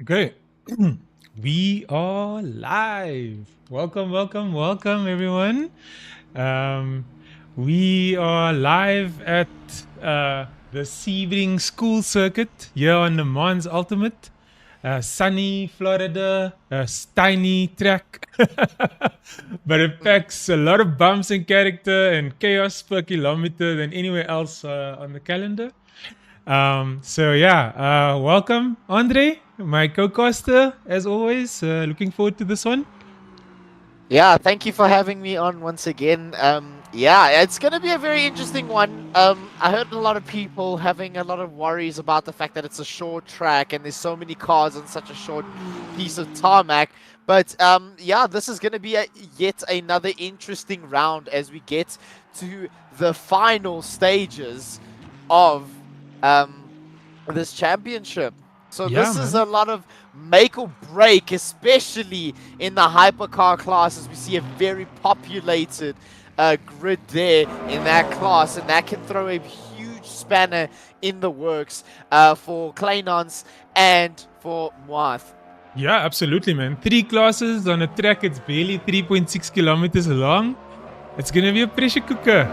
Okay. We are live. Welcome, welcome, welcome, everyone. Um, we are live at the Sebring School Circuit here on the Mons Ultimate. Sunny Florida, tiny track, but it packs a lot of bumps and character and chaos per kilometer than anywhere else on the calendar. Welcome, Andre, my co-caster, as always. Looking forward to this one. Yeah, thank you for having me on once again. It's going to be a very interesting one. I heard a lot of people having a lot of worries about the fact that it's a short track and there's so many cars on such a short piece of tarmac. But this is going to be yet another interesting round as we get to the final stages of this championship. So this is a lot of make or break, especially in the hypercar class, as we see a very populated grid there in that class, and that can throw a huge spanner in the works for Kleinans and for Moath. Yeah, absolutely, man. 3 classes on a track. It's barely 3.6 kilometers long. It's going to be a pressure cooker.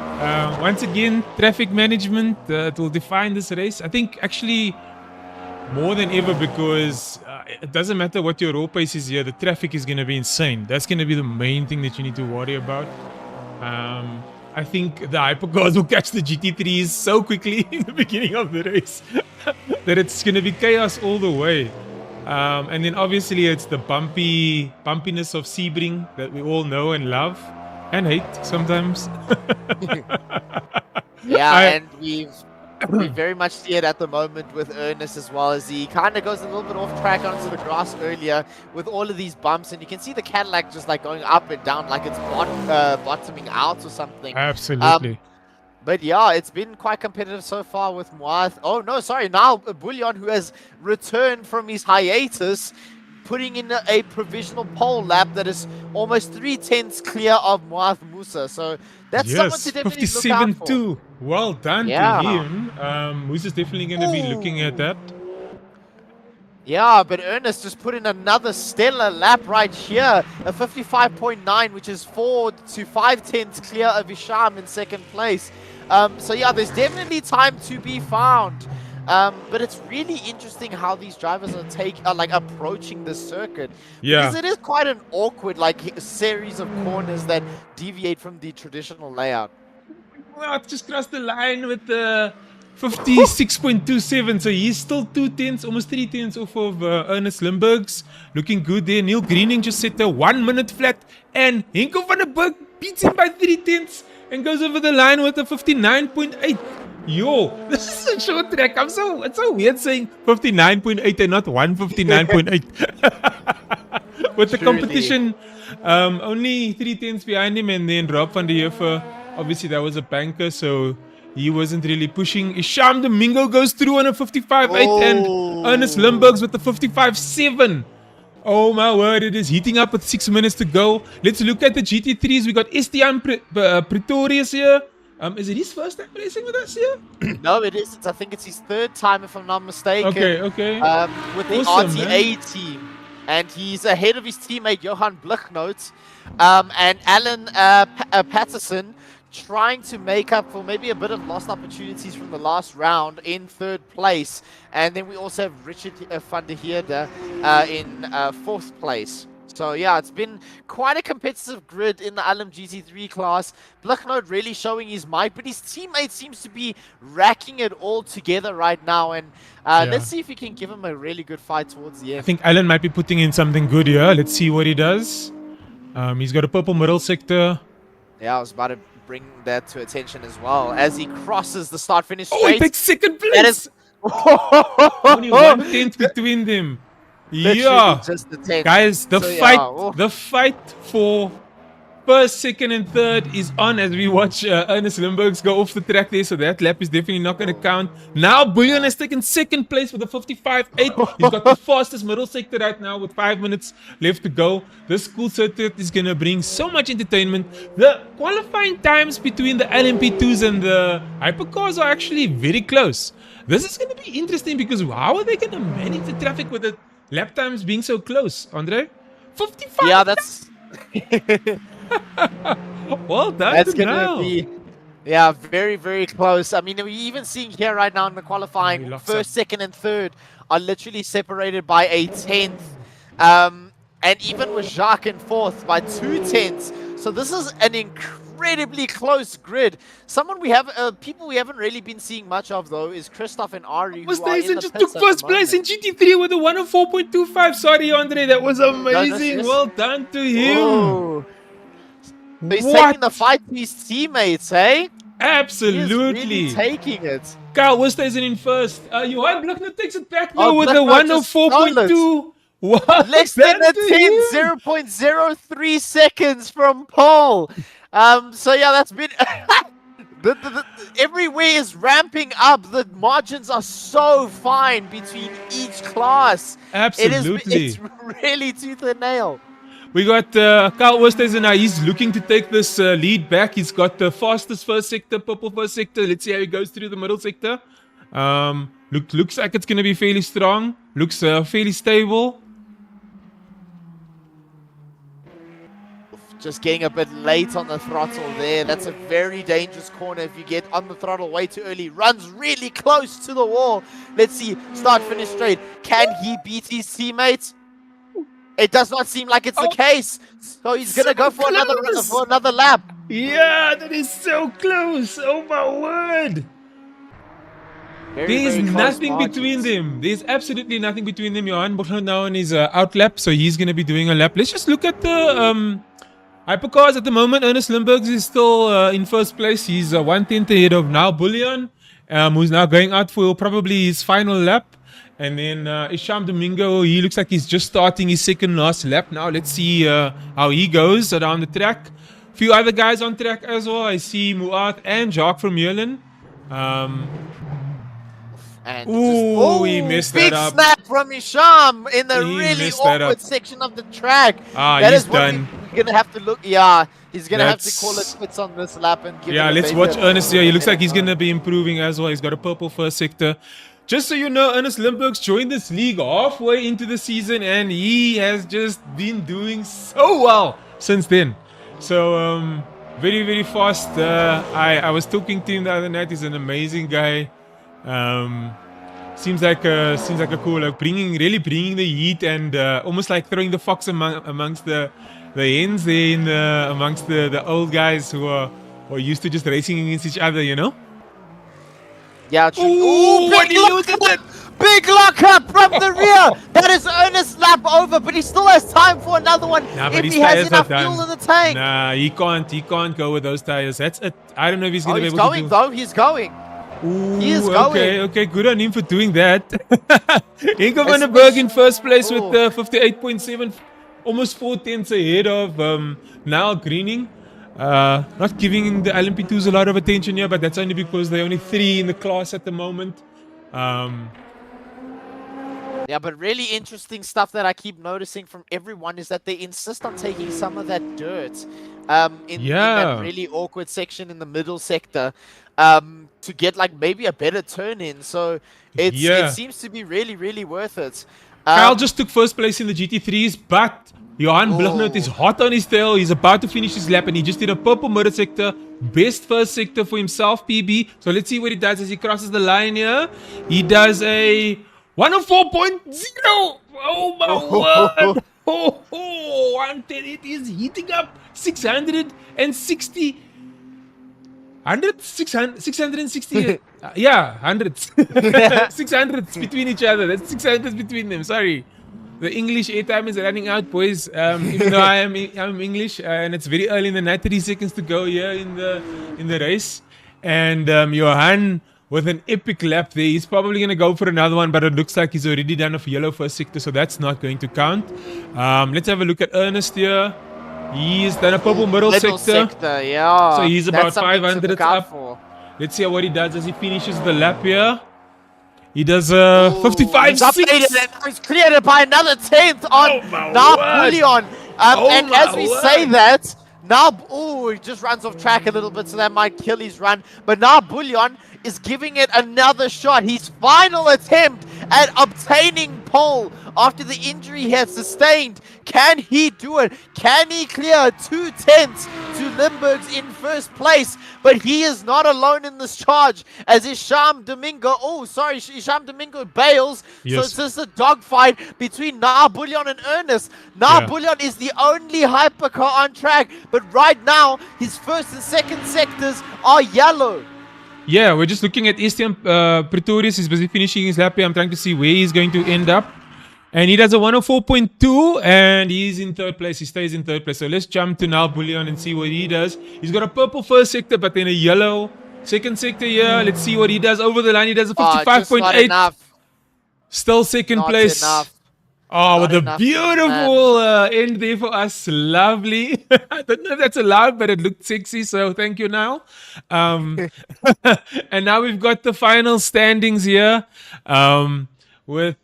Once again, traffic management, it will define this race. I think actually more than ever, because it doesn't matter what your raw pace is here, the traffic is going to be insane. That's going to be the main thing that you need to worry about. I think the hypercars will catch the GT3s so quickly in the beginning of the race that it's going to be chaos all the way. And then obviously it's the bumpiness of Sebring that we all know and love and hate sometimes. And we very much see it at the moment with Ernest as well, as he kind of goes a little bit off track onto the grass earlier with all of these bumps, and you can see the Cadillac just like going up and down like it's bottoming out or something. Absolutely. But yeah, it's been quite competitive so far with Moath. Oh no, sorry, now Bullion, who has returned from his hiatus, putting in a provisional pole lap that is almost 3/10 clear of Muath Musa. So that's someone to Yes, definitely look out for. 57-2. Well done to Yeah. him. Moose is definitely going to be looking at that. Yeah, but Ernest just put in another stellar lap right here. A 55.9, which is 4 to 5/10 clear of Isham in second place. So yeah, there's definitely time to be found. But it's really interesting how these drivers are like approaching this circuit. Yeah. Because it is quite an awkward series of corners that deviate from the traditional layout. Well, it just crossed the line with the 56.27, so he's still 2/10, almost 3/10 off of Ernest Limburg's. Looking good there. Neil Greening just set a 1 minute flat, and Henko van der Berg beats him by 3/10 and goes over the line with a 59.8. Yo, this is a short track. It's so weird saying 59.8 and not 159.8. With the competition only 3/10 behind him, and then Rob van der Heever, obviously that was a banker, so he wasn't really pushing. Isham Domingo goes through on a 55.8 and Ernest Limburg's with the 55.7. Oh my word, it is heating up with 6 minutes to go. Let's look at the GT3s. We got Estienne Pretorius here. Is it his first time racing with us here? No, it isn't. I think it's his third time, if I'm not mistaken. Okay. With the Awesome, RTA team. And he's ahead of his teammate Johan Blichnoot and Alan Patterson, trying to make up for maybe a bit of lost opportunities from the last round in third place. And then we also have Richard van der Heerde in fourth place. So yeah, it's been quite a competitive grid in the LMGT3 class. Blichnoot really showing his might, but his teammate seems to be racking it all together right now. And let's see if we can give him a really good fight towards the end. I think Alan might be putting in something good here. Let's see what he does. He's got a purple middle sector. Yeah, I was about to bring that to attention as well as he crosses the start-finish straight. Oh, he takes second place! That is only 1/10 between them. Yeah, just the 10. guys, the So, fight for first, second, and third is on as we watch Ernest Limburg's go off the track there. So that lap is definitely not going to count. Now Bullion has taken second place with a 55.8. He's got the fastest middle sector right now with 5 minutes left to go. This school circuit is going to bring so much entertainment. The qualifying times between the LMP2s and the Hypercars are actually very close. This is going to be interesting because how are they going to manage the traffic with the lap times being so close, Andre? 55. Yeah, that's well done. that's gonna be very, very close. I mean, we're even seeing here right now in the qualifying, first, second, and third are literally separated by a 10th. And even with Jacques in fourth by 2/10. So this is an incredibly close grid. People we haven't really been seeing much of though is Christoph and Ari. Mustaisen just took first place in GT3 with a 104.25. Sorry, Andre, that was amazing. Well done to him. Whoa. He's taking the fight to his teammates, eh? Absolutely. He is really taking it. Kyle Westhuizen in first. Johan Blichnoot takes it back though with a 104.2. What? Less than a 0.03 seconds from pole. So yeah, that's been everywhere is ramping up. The margins are so fine between each class. Absolutely. It's really tooth and nail. We got Kyle Westhuizen now. He's looking to take this lead back. He's got the fastest first sector, purple first sector. Let's see how he goes through the middle sector. Looks like it's going to be fairly strong. Looks fairly stable. Just getting a bit late on the throttle there. That's a very dangerous corner if you get on the throttle way too early. Runs really close to the wall. Let's see. Start, finish straight. Can he beat his teammates? It does not seem like it's the case. So he's going to go for another lap. Yeah, that is so close. Oh my word. There's nothing between them. There's absolutely nothing between them. Johan Blichnoot now on his out lap. So he's going to be doing a lap. Let's just look at the Hypercars at the moment. Ernest Limburg is still in first place. He's 1/10 ahead of now Bullion, who's now going out for probably his final lap. And then Isham Domingo, he looks like he's just starting his second last lap now. Let's see how he goes around the track. A few other guys on track as well. I see Muath and Jacques from Merlin. And Ooh, he messed that big up. snap from Hisham in the He really messed that awkward up. section of the track. Ah, That he's is what done. we're gonna have to look. Yeah, he's gonna have to call it That's... quits on this lap and give Yeah, it a let's maybe watch a Ernest here. He looks better like he's time. going to be improving as well. He's got a purple first sector. Just so you know, Ernest Limburg's joined this league halfway into the season, and he has just been doing so well since then. So, very, very fast. I was talking to him the other night. He's an amazing guy. Seems like a cool, like really bringing the heat, and almost like throwing the fox amongst the hens there in amongst the old guys who are used to just racing against each other, you know. Yeah, true. Ooh, Big lockup! Big lockup from the rear! That is Ernest's lap over, but he still has time for another one if he has enough fuel in the tank. Nah, he can't go with those tires. That's it. I don't know if he's going to be able to do... He's going. Ooh, He is going. Okay, good on him for doing that. Ingo van der Berg in first place with 58.7, almost 4/10 ahead of Niall Greening. Not giving the LMP2s a lot of attention here, but that's only because they're only 3 in the class at the moment. Yeah, but really interesting stuff that I keep noticing from everyone is that they insist on taking some of that dirt in that really awkward section in the middle sector to get like maybe a better turn in. So it seems to be really, really worth it. Kyle just took first place in the GT3s, but Johan Blichnout is hot on his tail. He's about to finish his lap, and he just did a purple middle sector. Best first sector for himself, PB. So let's see what he does as he crosses the line here. He does a 104.0. Oh my word. It is heating up. 660. 660. Yeah, hundreds. 600s between each other. That's 600s between them. Sorry. The English airtime is running out, boys. Even though I'm English, and it's very early in the night, 30 seconds to go here in the race. And Johan with an epic lap there. He's probably going to go for another one, but it looks like he's already done a yellow first sector, so that's not going to count. Let's have a look at Ernest here. He's done a purple middle sector. Yeah. So he's about 500 up. Let's see what he does as he finishes the lap here. He does 55.6. He's cleared it by another 10th on Napoleon. And as we say that, he just runs off track a little bit, so that might kill his run. But now Bullion is giving it another shot. His final attempt at obtaining pole after the injury he has sustained. Can he do it? Can he clear 2/10 to Limburg's in first place? But he is not alone in this charge as Hisham Domingo, Hisham Domingo bails. Yes. So it's just a dogfight between Bullion and Ernest. Bullion is the only hypercar on track, but right now his first and second sectors are yellow. Yeah, we're just looking at Estienne Pretorius. He's busy finishing his lap here. I'm trying to see where he's going to end up. And he does a 104.2, and he's in third place. He stays in third place. So let's jump to now Bullion and see what he does. He's got a purple first sector, but then a yellow second sector here. Let's see what he does over the line. He does a 55.8. Still second place. With a beautiful end there for us. Lovely. I don't know if that's allowed, but it looked sexy. So thank you, Niall. And now we've got the final standings here with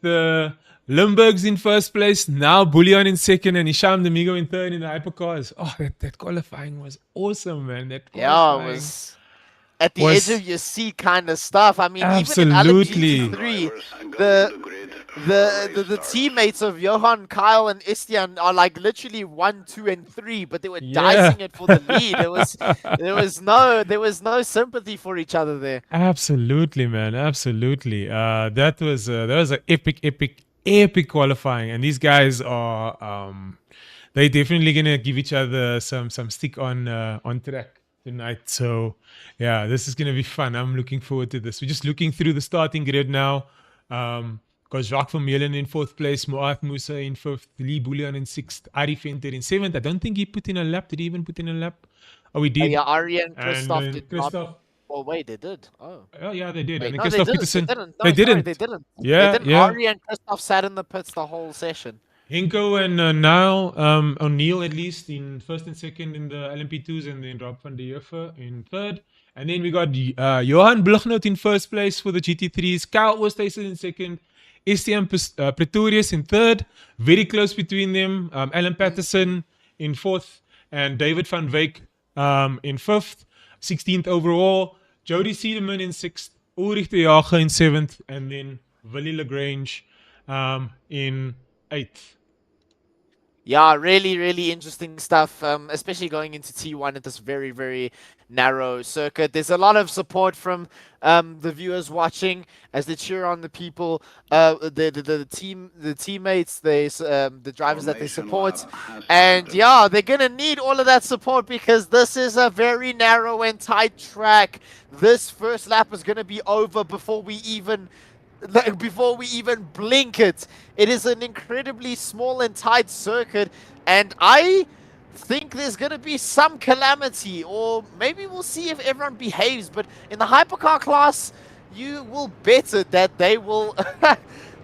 Limburg's in first place, now Bullion in second, and Hisham Domingo in third in the hypercars. Oh, that qualifying was awesome, man. That qualifying it was at the edge of your seat kind of stuff. I mean, absolutely. Even in LMDh3, the teammates of Johan, Kyle, and Estienne are like literally 1, 2, and 3, but they were dicing it for the lead. There was no sympathy for each other there. Absolutely, man. Absolutely. That was an epic qualifying, and these guys are they're definitely gonna give each other some stick on track tonight. So yeah, this is gonna be fun. I'm looking forward to this. We're just looking through the starting grid now. Got Jacques Vermeulen in fourth place, Moat Musa in fifth, Lee Bullion in sixth, Ari Venter in seventh. I don't think he put in a lap. Did he even put in a lap? Oh, he did. Yeah, Ari and Christoph did not. Oh wait, they did. Oh yeah, they did. Wait, and no, Christoph they Peterson. didn't. They didn't. They didn't. Yeah. Ari and Christoph sat in the pits the whole session. Hinko and Niall O'Neill at least in first and second in the LMP2s, and then Rob van der Heuvel in third. And then we got Johan Blugnoot in first place for the GT3s, Kyle Oosthuizen in second, Estienne Pretorius in third, very close between them, Alan Patterson in fourth, and David van Wyk in fifth, 16th overall, Jody Siedeman in sixth, Ulrich de Jager in seventh, and then Willie Lagrange in eighth. Yeah, really, really interesting stuff, especially going into T1 at this very, very narrow circuit. There's a lot of support from the viewers watching as they cheer on the people, the teammates, the drivers that they support. And yeah, they're going to need all of that support because this is a very narrow and tight track. This first lap is going to be over before we even blink it. It is an incredibly small and tight circuit, and I think there's going to be some calamity, or maybe we'll see if everyone behaves. But in the hypercar class, you will bet it that they will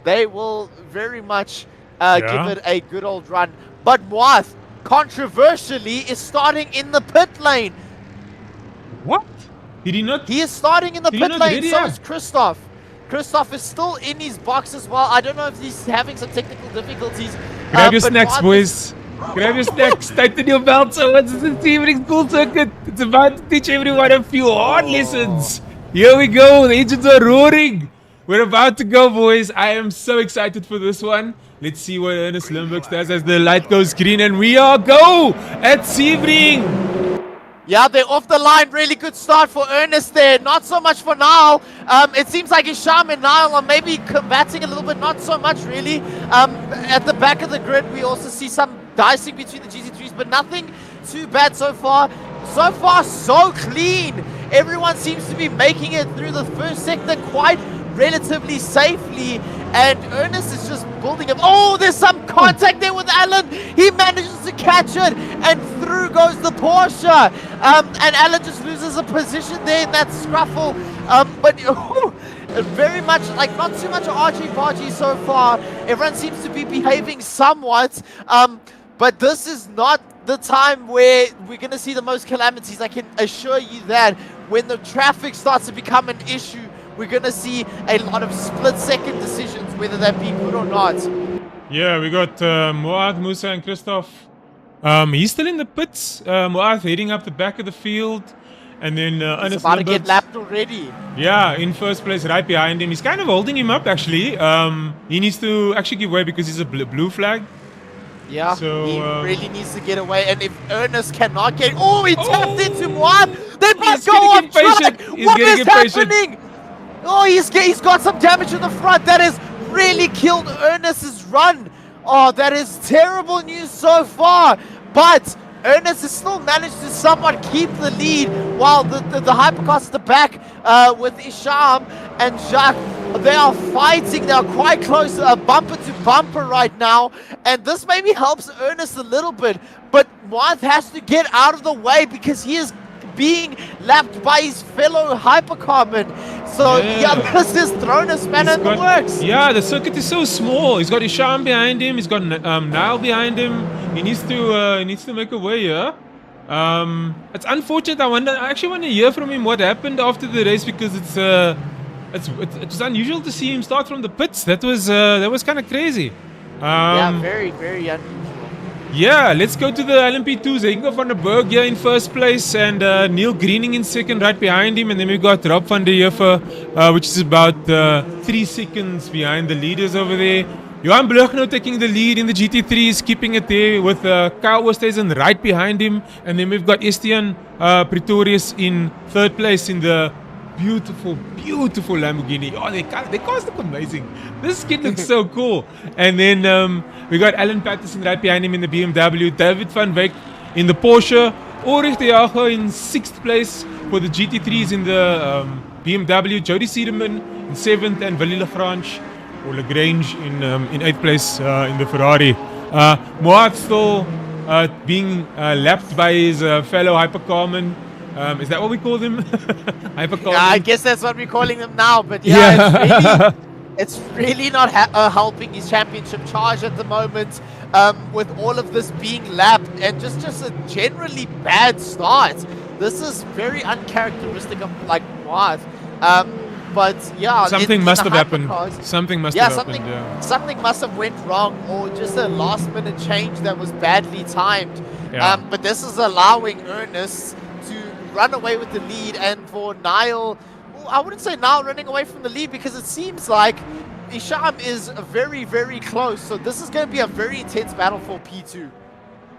they will very much give it a good old run. But Moath, controversially, is starting in the pit lane. What? Did he not? He is starting in the pit lane, so is Christoph. Christoph is still in his box as well. I don't know if he's having some technical difficulties. Grab your snacks, boys. Grab your snacks. Tighten your belts. So what's the Sebring School Circuit? It's about to teach everyone a few hard lessons. Here we go. The engines are roaring. We're about to go, boys. I am so excited for this one. Let's see what Ernest Limburg does as the light goes green. And we are go at Sebring. Yeah, they're off the line. Really good start for Ernest there. Not so much for Niall. It seems like Isham and Niall are maybe combating a little bit. Not so much, really. At the back of the grid, we also see some dicing between the GT3s, but nothing too bad so far. So far, so clean. Everyone seems to be making it through the first sector quite relatively safely. And Ernest is just building up. Oh, there's some contact there with Alan. He manages to catch it, and through goes the Porsche. And Alan just loses a position there in that scruffle. But very much, like, not too much argy-bargy so far. Everyone seems to be behaving somewhat. But this is not the time where we're going to see the most calamities. I can assure you that when the traffic starts to become an issue, we're going to see a lot of split-second decisions, whether that be good or not. Yeah, we got Moath, Musa, and Christoph. He's still in the pits. Moath heading up the back of the field. And then He's about to get lapped already. Yeah, in first place, right behind him. He's kind of holding him up, actually. He needs to actually give way because he's a blue flag. Yeah, so, he really needs to get away. And if Ernest cannot get... Oh, he tapped into Moath! They must go on track! What is happening? Oh, he's got some damage in the front. That has really killed Ernest's run. Oh, that is terrible news so far. But Ernest has still managed to somewhat keep the lead, while the Hypercars at the back with Isham and Jacques, they are fighting. They are quite close, bumper to bumper right now. And this maybe helps Ernest a little bit. But Moath has to get out of the way because he is being lapped by his fellow hypercarman. So yeah, this has thrown a spanner in the works. Yeah, the circuit is so small. He's got Isham behind him. He's got Niall behind him. He needs to make a way here. It's unfortunate. I actually want to hear from him what happened after the race, because it's unusual to see him start from the pits. That was kind of crazy. Yeah, very, very unusual. Yeah, let's go to the LMP2s. Ingo van der Berg here in first place, and Neil Greening in second right behind him. And then we've got Rob van der Heever, which is about 3 seconds behind the leaders over there. Johan Blugnoot taking the lead in the GT3s, keeping it there with Kyle Oosthuizen right behind him. And then we've got Estienne Pretorius in third place in the beautiful, beautiful Lamborghini. Oh, they cars look amazing. This kid looks so cool. And then we got Alan Patterson right behind him in the BMW. David van Wyk in the Porsche. Ulrich de Jager in 6th place for the GT3s in the BMW. Jody Siedeman in 7th, and Willie Lagrange in 8th place in the Ferrari. Moath still being lapped by his fellow hypercarman. Is that what we call them? Hypercar. Yeah, I guess that's what we're calling them now. But yeah, it's really not helping his championship charge at the moment, with all of this being lapped and just a generally bad start. This is very uncharacteristic of like Watt. But yeah, something must have happened. Something must have happened. Something must have went wrong, or just a last-minute change that was badly timed. Yeah. But this is allowing Ernest to run away with the lead, and for Niall, I wouldn't say Niall running away from the lead, because it seems like Isham is very, very close. So this is going to be a very intense battle for P2.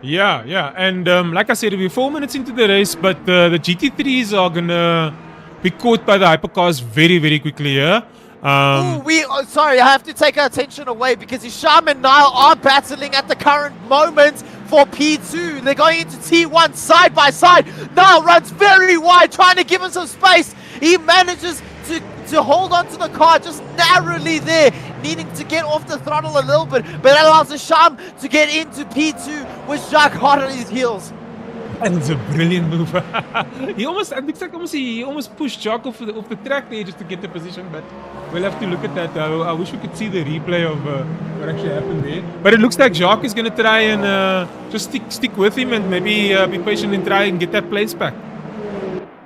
Yeah. And like I said, we're 4 minutes into the race, but the GT3s are going to be caught by the hypercars very, very quickly here. Sorry, I have to take our attention away, because Isham and Niall are battling at the current moment for P2. They're going into T1 side by side. Niall runs very wide, trying to give him some space. He manages to hold on to the car just narrowly there, needing to get off the throttle a little bit, but that allows Isham to get into P2 with Jacques hot on his heels. And it's a brilliant move. He almost pushed Jacques off the track there just to get the position, but we'll have to look at that. I wish we could see the replay of what actually happened there. But it looks like Jacques is going to try and just stick with him and maybe be patient and try and get that place back.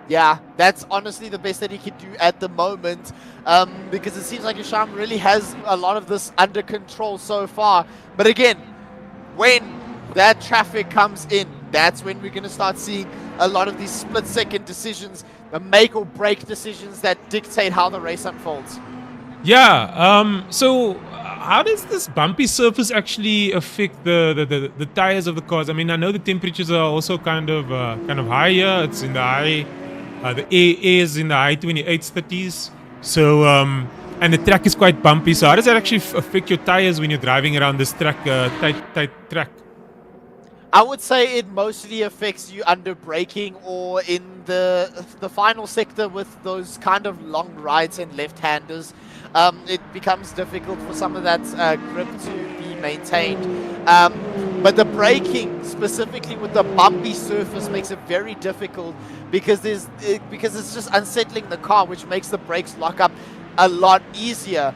Yeah, that's honestly the best that he can do at the moment, because it seems like Isham really has a lot of this under control so far. But again, when that traffic comes in, that's when we're going to start seeing a lot of these split-second decisions, the make or break decisions that dictate how the race unfolds. Yeah, so how does this bumpy surface actually affect the tires of the cars? I mean, I know the temperatures are also kind of higher. It's in the high, the air is in the high 28s, 30s. So, and the track is quite bumpy. So how does that actually affect your tires when you're driving around this track, tight track? I would say it mostly affects you under braking or in the final sector with those kind of long rides and left-handers. It becomes difficult for some of that grip to be maintained. But the braking, specifically with the bumpy surface, makes it very difficult because it's just unsettling the car, which makes the brakes lock up a lot easier.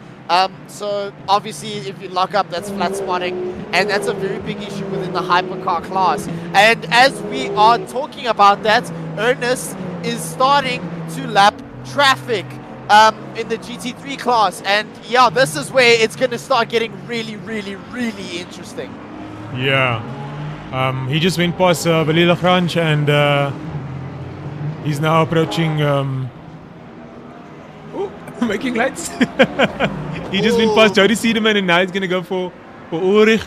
So obviously if you lock up, that's flat spotting, and that's a very big issue within the hypercar class. And as we are talking about that, Ernest is starting to lap traffic in the GT3 class, and yeah, this is where it's going to start getting really, really, really interesting. Yeah, he just went past Valila Grange, and he's now approaching making lights. He just went past Jody Siedemann, and now he's going to go for Ulrich.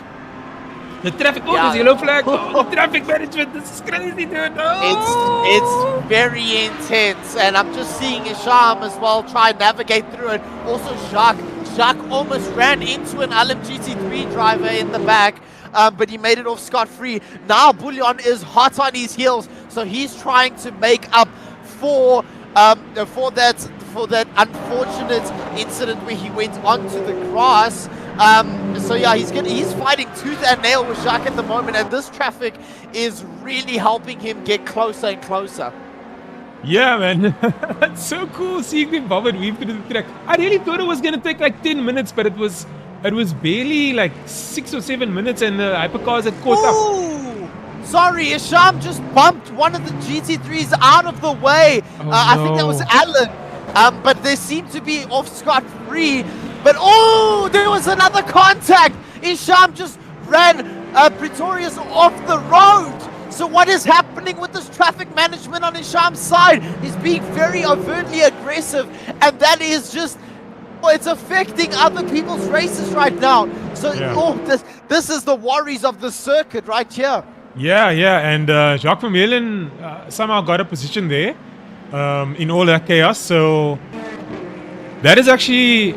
The traffic, there's yellow flag. The traffic management, this is crazy, dude. It's very intense, and I'm just seeing Isham as well try and navigate through it. Also Jacques almost ran into an LMGT3 driver in the back, but he made it off scot-free. Now Bullion is hot on his heels, so he's trying to make up for that unfortunate incident where he went onto the grass. So yeah, he's fighting tooth and nail with Jacques at the moment, and this traffic is really helping him get closer and closer. Yeah, man. It's so cool seeing them bob and weave through the track. I really thought it was going to take like 10 minutes, but it was barely like 6 or 7 minutes, and the hypercars had caught up. Sorry, Isham just bumped one of the GT3s out of the way. I think that was Alan. But they seem to be off scot-free. But there was another contact. Isham just ran Pretorius off the road. So what is happening with this traffic management on Isham's side? He's being very overtly aggressive, and that is just, it's affecting other people's races right now. So this is the worries of the circuit right here. Yeah, and Jacques Vermeulen somehow got a position there in all that chaos. So that is actually,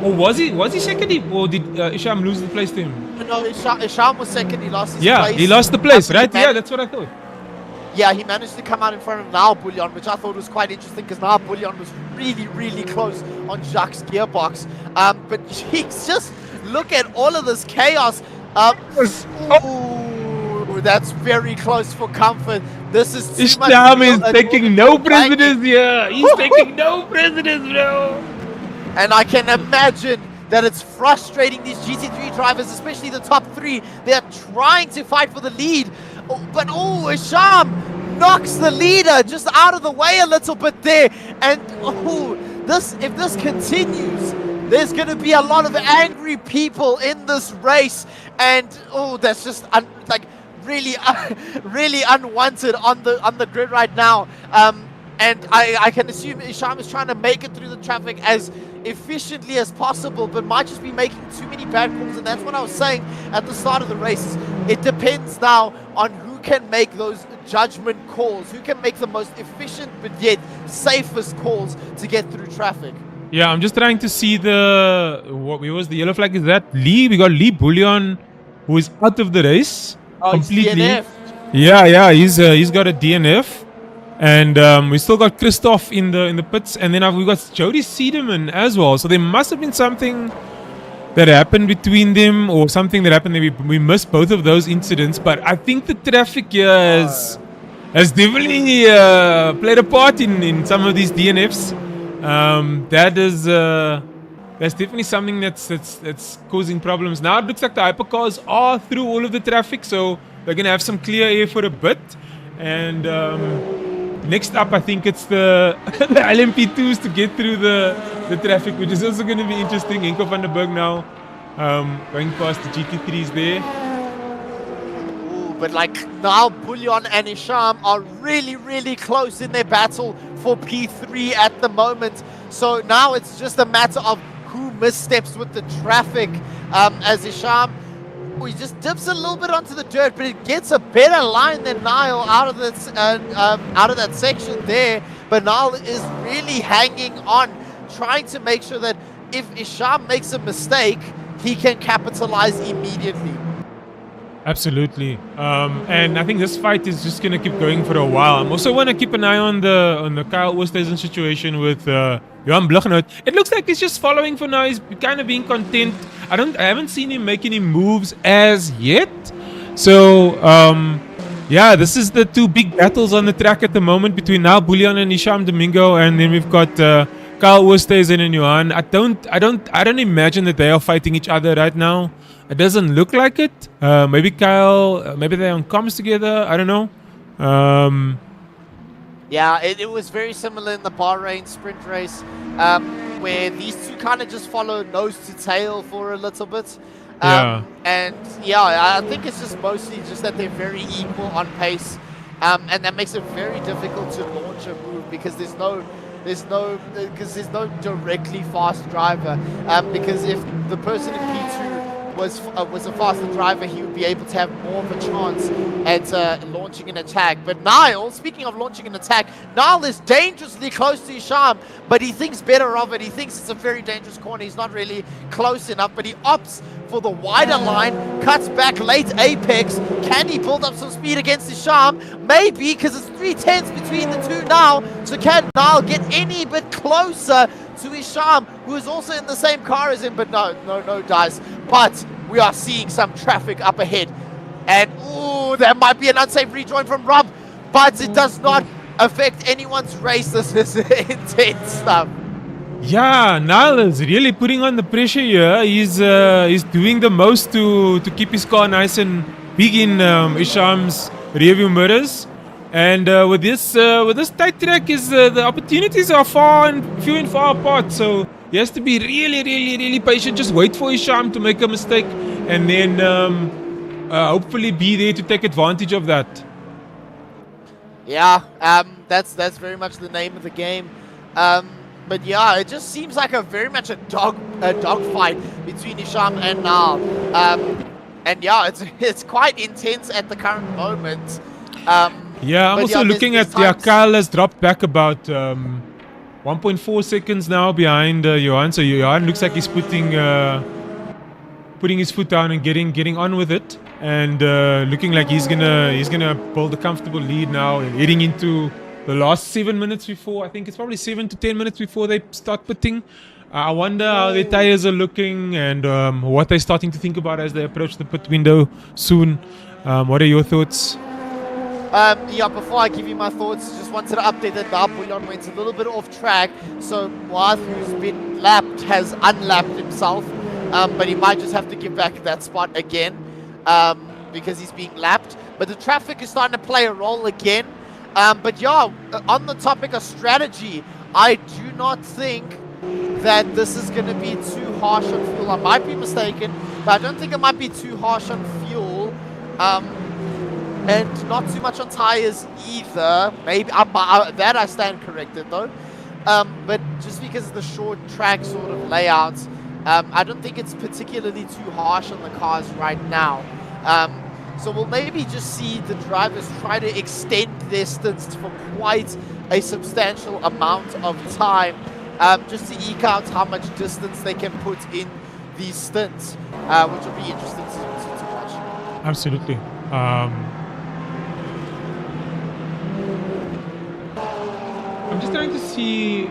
or was he second, or did Isham lose the place to him? No, Isham was second. He lost his place. Yeah, he lost the place, right? Yeah, that's what I thought. Yeah, he managed to come out in front of Niall Bullion, which I thought was quite interesting because Niall Bullion was really, really close on Jacques' gearbox. But jeez, just look at all of this chaos. That's very close for comfort. This is too much. Isham is taking no prisoners here. He's taking no prisoners, bro. And I can imagine that it's frustrating these GT3 drivers, especially the top three. They're trying to fight for the lead. But Isham knocks the leader just out of the way a little bit there. And if this continues, there's going to be a lot of angry people in this race. And that's just really unwanted on the grid right now. And I can assume Isham is trying to make it through the traffic as efficiently as possible, but might just be making too many bad calls. And that's what I was saying at the start of the race. It depends now on who can make those judgment calls, who can make the most efficient but yet safest calls to get through traffic. Yeah, I'm just trying to see the yellow flag. Is that Lee? We got Lee Bullion, who is out of the race completely. He's DNF. Yeah, he's got a DNF. And we still got Christoph in the pits, and then we got Jody Siedemann as well. So there must have been something that happened between them, or something that happened. Maybe we missed both of those incidents. But I think the traffic here has definitely played a part in some of these DNFs. That's definitely something that's causing problems. Now it looks like the hypercars are through all of the traffic, so they're gonna have some clear air for a bit. And next up, I think it's the LMP2s to get through the traffic, which is also going to be interesting. Enko van der Berg now going past the GT3s there. But now Bullion and Isham are really, really close in their battle for P3 at the moment. So now it's just a matter of who missteps with the traffic, as Isham, he just dips a little bit onto the dirt, but it gets a better line than Niall out of that section there. But Niall is really hanging on, trying to make sure that if Isham makes a mistake, he can capitalize immediately. Absolutely. And I think this fight is just going to keep going for a while. I'm also want to keep an eye on the Kyle Oosthuizen situation with Johan Bluggenhout. It looks like he's just following for now. He's kind of being content. I haven't seen him make any moves as yet. So, yeah, this is the two big battles on the track at the moment between now Bullion and Isham Domingo, and then we've got Kyle Oosthuizen and Johan. I don't imagine that they are fighting each other right now. It doesn't look like it. Maybe Kyle, maybe they're on comms together. I don't know. Yeah, it was very similar in the Bahrain sprint race, where these two kind of just follow nose to tail for a little bit. And yeah, I think it's just mostly just that they're very equal on pace, and that makes it very difficult to launch a move because there's no directly fast driver. Because if the person in P2 was a faster driver, he would be able to have more of a chance at launching an attack. But Niall, speaking of launching an attack, Niall is dangerously close to Isham, but he thinks better of it. He thinks it's a very dangerous corner. He's not really close enough, but he opts for the wider line, cuts back late apex. Can he build up some speed against Isham? Maybe, because it's 3/10 between the two now. So can Niall get any bit closer to Isham, who is also in the same car as him? But no dice. But we are seeing some traffic up ahead. And, there might be an unsafe rejoin from Rob, but it does not affect anyone's race. This is intense stuff. Yeah, Niall is really putting on the pressure here. He's doing the most to keep his car nice and big in Isham's rearview mirrors. And with this tight track, the opportunities are few and far apart. So he has to be really, really, really patient. Just wait for Isham to make a mistake, and then hopefully be there to take advantage of that. Yeah, that's very much the name of the game. But yeah, it just seems like very much a dog fight between Isham and Niall. And yeah, it's quite intense at the current moment. Yeah, I'm also looking at Kyle has dropped back about 1.4 seconds now behind Johan. So Johan looks like he's putting his foot down and getting on with it, and looking like he's gonna build a comfortable lead now, heading into the last 7 minutes before. I think it's probably 7 to 10 minutes before they start pitting. I wonder how their tires are looking and what they're starting to think about as they approach the pit window soon. What are your thoughts? Yeah, before I give you my thoughts, just wanted to update that Bullion went a little bit off track. So Moath, who's been lapped, has unlapped himself. But he might just have to give back that spot again because he's being lapped. But the traffic is starting to play a role again. But yeah, on the topic of strategy, I do not think that this is going to be too harsh on fuel. I might be mistaken, but I don't think it might be too harsh on fuel. And not too much on tires either. Maybe that I stand corrected though. But just because of the short track sort of layouts, I don't think it's particularly too harsh on the cars right now. So we'll maybe just see the drivers try to extend their stints for quite a substantial amount of time, just to eke out how much distance they can put in these stints, which will be interesting to watch. Absolutely. I'm just trying to see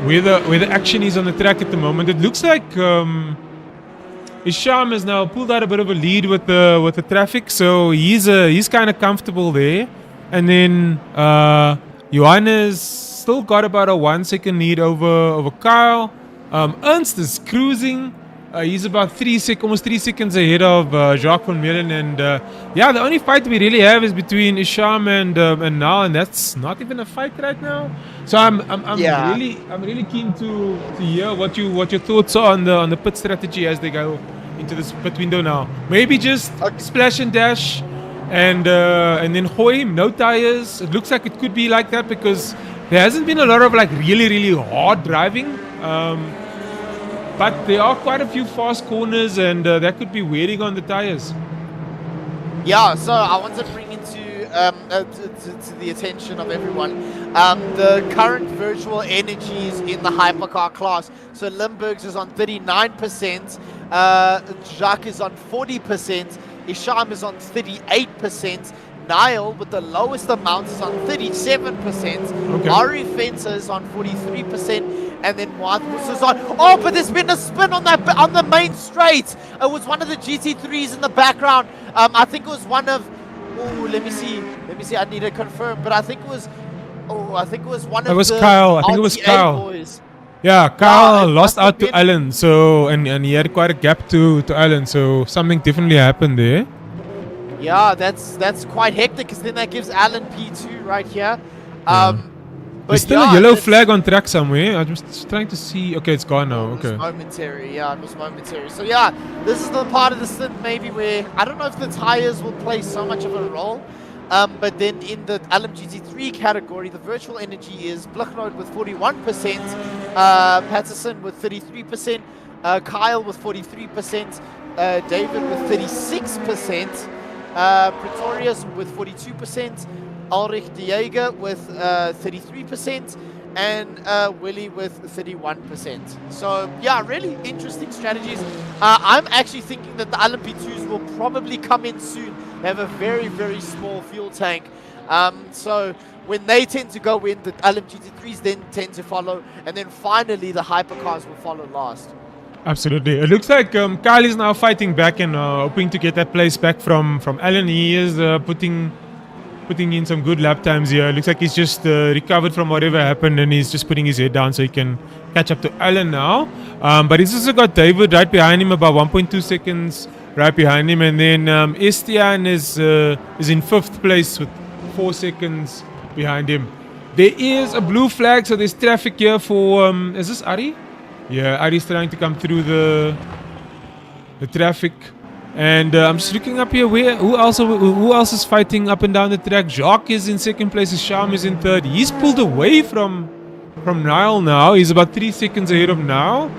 where the action is on the track at the moment. It looks like Isham has now pulled out a bit of a lead with the traffic, so he's kind of comfortable there. And then Johannes still got about a 1 second lead over Kyle. Ernst is cruising. He's about almost 3 seconds ahead of Jacques van Meulen, and yeah, the only fight we really have is between Isham and Nal, and that's not even a fight right now. So I'm really keen to hear what your thoughts are on the pit strategy as they go into this pit window now. Maybe just splash and dash, and then Hoy, no tires. It looks like it could be like that because there hasn't been a lot of like really hard driving. But there are quite a few fast corners, and that could be wearing on the tires. Yeah, so I want to bring into to the attention of everyone the current virtual energies in the hypercar class. So Limburg's is on 39%, Jacques is on 40%, Isham is on 38%, Niall with the lowest amount is on 37%, Okay. Ari Fencer is on 43%, and then Marcus is on. Oh, but there's been a spin on the main straight. It was one of the GT3s in the background. I think it was one of. Oh, let me see. I need to confirm, but I think it was. Oh, I think it was one of. It was the Kyle. I think it was RTA Kyle. Boys. Yeah, Kyle it lost must have out to been- Allen, so and he had quite a gap to Allen, so something definitely happened there. Yeah, that's quite hectic, because then that gives Alan P2 right here. But There's still yeah, a yellow that's- flag on track somewhere. I'm just trying to see. Okay, it's gone now. It was Okay. momentary, yeah, it was momentary. So yeah, this is the part of the stint maybe where I don't know if the tires will play so much of a role, but then in the LMGT3 category, the virtual energy is Blichnold with 41%, Patterson with 33%, Kyle with 43%, David with 36%, Pretorius with 42%, Ulrich de Jager with 33%, and Willie with 31%. So yeah, really interesting strategies. I'm actually thinking that the LMP2s will probably come in soon. They have a very small fuel tank. So when they tend to go in, the LMGT3s then tend to follow, and then finally the hypercars will follow last. Absolutely. It looks like Kyle is now fighting back and hoping to get that place back from Allen. He is putting in some good lap times here. It looks like he's just recovered from whatever happened, and he's just putting his head down so he can catch up to Allen now. But he's also got David right behind him, about 1.2 seconds right behind him, and then Estienne is in 5th place with 4 seconds behind him. There is a blue flag, so there's traffic here for is this Ari? Yeah, Ari's trying to come through the traffic. And I'm just looking up here who else is fighting up and down the track. Jacques is in 2nd place, Isham is in 3rd. He's pulled away from Niall now. He's about 3 seconds ahead of Niall.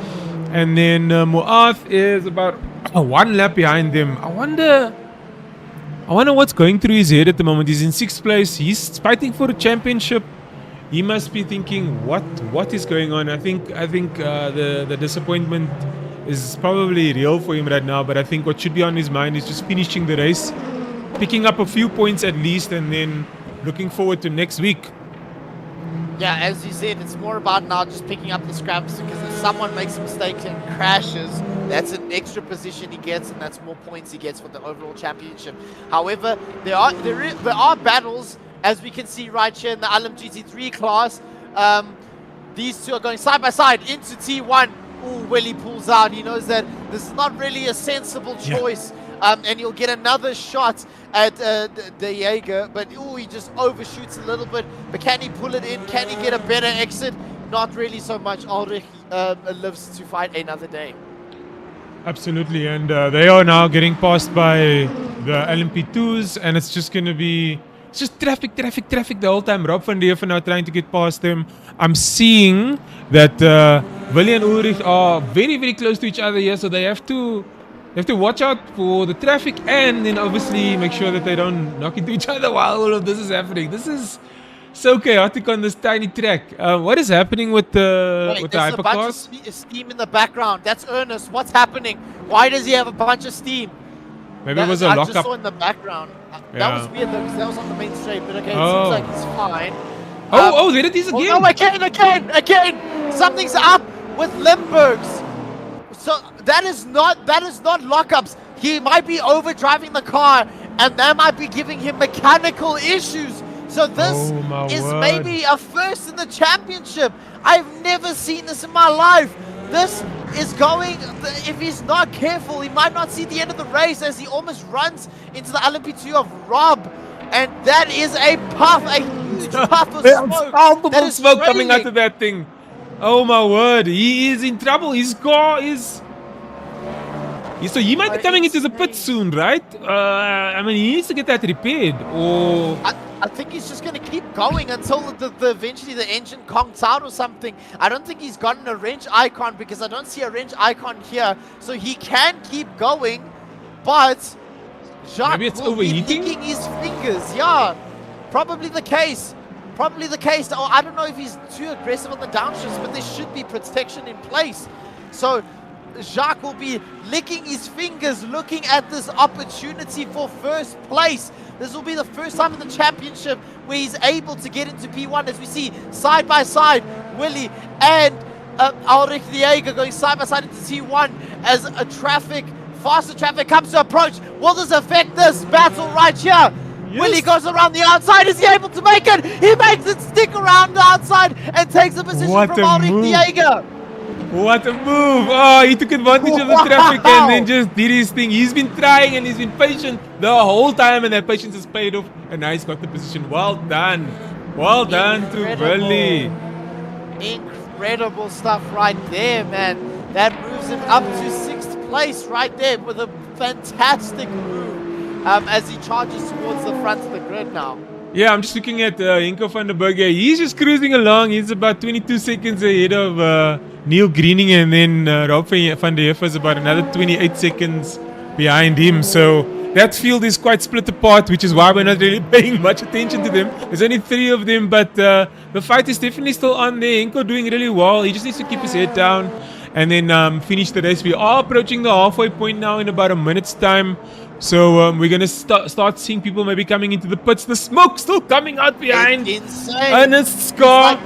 And then Muath is about 1 lap behind them. I wonder what's going through his head at the moment. He's in 6th place. He's fighting for a championship. He must be thinking, what is going on? I think the disappointment is probably real for him right now, but I think what should be on his mind is just finishing the race, picking up a few points at least, and then looking forward to next week. Yeah, as you said, it's more about now just picking up the scraps, because if someone makes a mistake and crashes, that's an extra position he gets, and that's more points he gets for the overall championship. However, there are battles, as we can see right here in the LMGT3 class. These two are going side by side into T1. Ooh, Willie pulls out. He knows that this is not really a sensible choice. and you'll get another shot at the Jaeger, but he just overshoots a little bit. But can he pull it in? Can he get a better exit? Not really so much. Ulrich lives to fight another day. Absolutely, and they are now getting passed by the LMP2s, and it's just going to be... It's just traffic the whole time. Rob van der Heever now trying to get past them. I'm seeing that Willy and Ulrich are very, very close to each other here, so they have to watch out for the traffic and then obviously make sure that they don't knock into each other while all of this is happening. This is so chaotic on this tiny track. What is happening with the Hypercars? There's a bunch of steam in the background. That's Ernest. What's happening? Why does he have a bunch of steam? Maybe it was a lockup. I just saw in the background. Yeah. That was weird though, because that was on the main straight. But okay, it seems like it's fine. There it is again. Oh, no, again! Something's up with Limburgs. So that is not lockups. He might be overdriving the car, and that might be giving him mechanical issues. So this is maybe a first in the championship. I've never seen this in my life. This is going, if he's not careful, he might not see the end of the race as he almost runs into the LMP2 of Rob. And that is a puff, a huge puff of smoke. Unstoppable smoke coming out of that thing. Oh my word, he is in trouble. His car is... So he might be coming into the pit soon, right? I mean, he needs to get that repaired, or... I think he's just going to keep going until eventually the engine conks out or something. I don't think he's gotten a wrench icon because I don't see a wrench icon here. So he can keep going, but Jacques will be licking his fingers. Yeah, probably the case. Probably the case. Oh, I don't know if he's too aggressive on the downshifts, but there should be protection in place. So Jacques will be licking his fingers, looking at this opportunity for first place. This will be the first time in the championship where he's able to get into P1, as we see side by side Willy and Ulrich the Jaeger going side by side into T1 as a faster traffic comes to approach. Will this affect this battle right here? Yes. Willy goes around the outside. Is he able to make it? He makes it stick around the outside and takes the position from Ulrich the Jaeger. What a move! Oh, he took advantage of the traffic and then just did his thing. He's been trying and he's been patient the whole time, and that patience has paid off. And now he's got the position. Well done. Well done to Willy. Incredible stuff right there, man. That moves him up to 6th place right there with a fantastic move as he charges towards the front of the grid now. Yeah, I'm just looking at Henko van der Berg. He's just cruising along. He's about 22 seconds ahead of Neil Greening, and then Rob van der Heever is about another 28 seconds behind him. So that field is quite split apart, which is why we're not really paying much attention to them. There's only 3 of them, but the fight is definitely still on there. Henko doing really well. He just needs to keep his head down and then finish the race. We are approaching the halfway point now in about a minute's time. So we're going to start seeing people maybe coming into the pits. The smoke still coming out behind Ernest's car.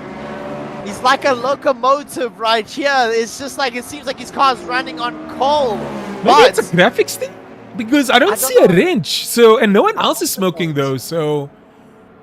He's like a locomotive right here. It's just like, it seems like his car's running on coal. Maybe it's a graphics thing? Because I don't see a wrench. So, and no one else is smoking though, so...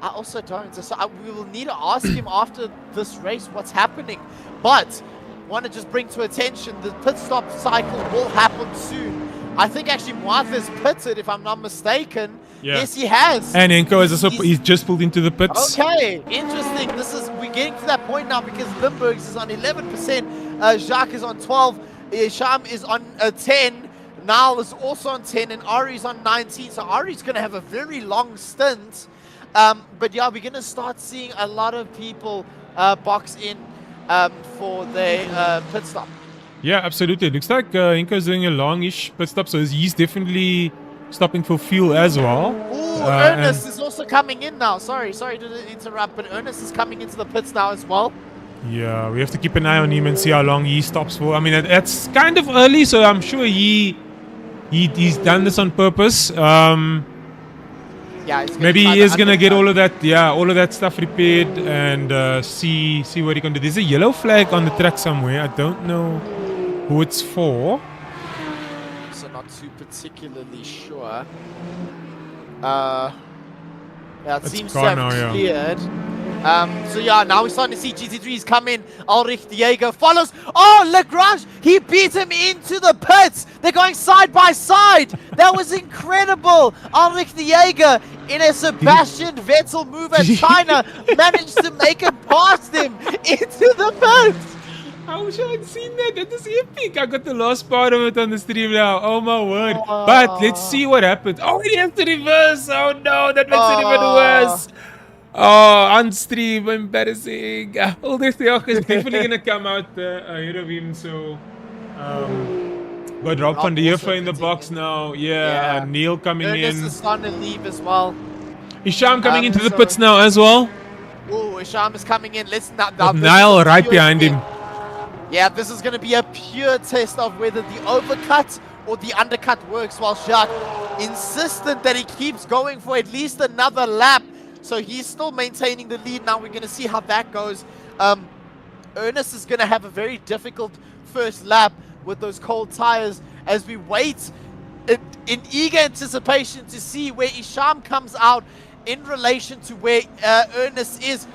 I also don't. So we will need to ask him after this race what's happening. But want to just bring to attention, the pit stop cycle will happen soon. I think actually Martha's pitted, if I'm not mistaken. Yeah. Yes, he has. And Henko is also, he's just pulled into the pits. Okay, interesting. We're getting to that point now because Limburgs is on 11%, Jacques is on 12, Sham is on 10, Niall is also on 10, and Ari's on 19. So Ari's going to have a very long stint. But yeah, we're going to start seeing a lot of people box in for the pit stop. Yeah, absolutely. It looks like Henko's doing a longish pit stop, so he's definitely stopping for fuel as well. Ooh, Ernest is also coming in now. Sorry to interrupt, but Ernest is coming into the pits now as well. Yeah, we have to keep an eye on him and see how long he stops for. I mean, that's kind of early, so I'm sure he's done this on purpose. Yeah, maybe he is gonna get all of that stuff repaired and see what he can do. There's a yellow flag on the track somewhere. I don't know who it's for. So not too particularly sure. Yeah, it seems to have cleared. So yeah, now we're starting to see GT3s come in. Ulrich Diego follows. Oh, Lagrange, he beat him into the pits. They're going side by side. That was incredible. Ulrich Diego in a Sebastian Vettel move at China managed to make it past him into the pits. I wish I had seen that. That is epic. I got the last part of it on the stream now. Oh my word. But let's see what happens. Oh, he has to reverse. Oh no, that makes it even worse. Oh, on stream, embarrassing. Ulrich Diego is definitely going to come out ahead of him. So, got Rob van der Heever in the box now. Yeah, Neil coming Ernest in. is starting to leave as well. Isham coming into the pits now as well. Oh, Isham is coming in. Let's now. Niall right behind him. Yeah, this is going to be a pure test of whether the overcut or the undercut works, while Jacques insistent that he keeps going for at least another lap. So he's still maintaining the lead. Now we're going to see how that goes. Ernest is going to have a very difficult first lap with those cold tires as we wait in eager anticipation to see where Isham comes out in relation to where Ernest is.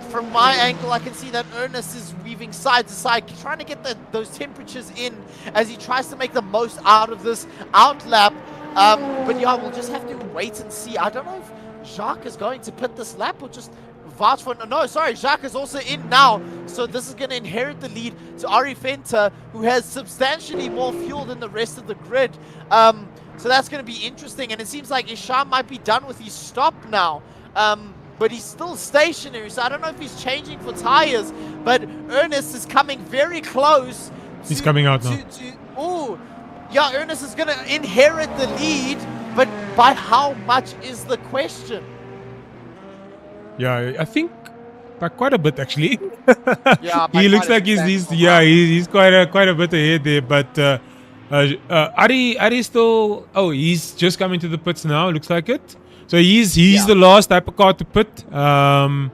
From my angle, I can see that Ernest is weaving side to side, trying to get those temperatures in as he tries to make the most out of this outlap. But yeah, we'll just have to wait and see. I don't know if Jacques is going to pit this lap or just vouch for... No, sorry, Jacques is also in now. So this is going to inherit the lead to Ari Fenter, who has substantially more fuel than the rest of the grid. So that's going to be interesting. And it seems like Isham might be done with his stop now. But he's still stationary, so I don't know if he's changing for tires. But Ernest is coming very close. He's coming out now. Oh, yeah, Ernest is going to inherit the lead. But by how much is the question? Yeah, I think by quite a bit actually. Yeah, he looks like he's quite a bit ahead there. But Ari still. Oh, he's just coming to the pits now. Looks like it. So he's the last hypercar to pit. And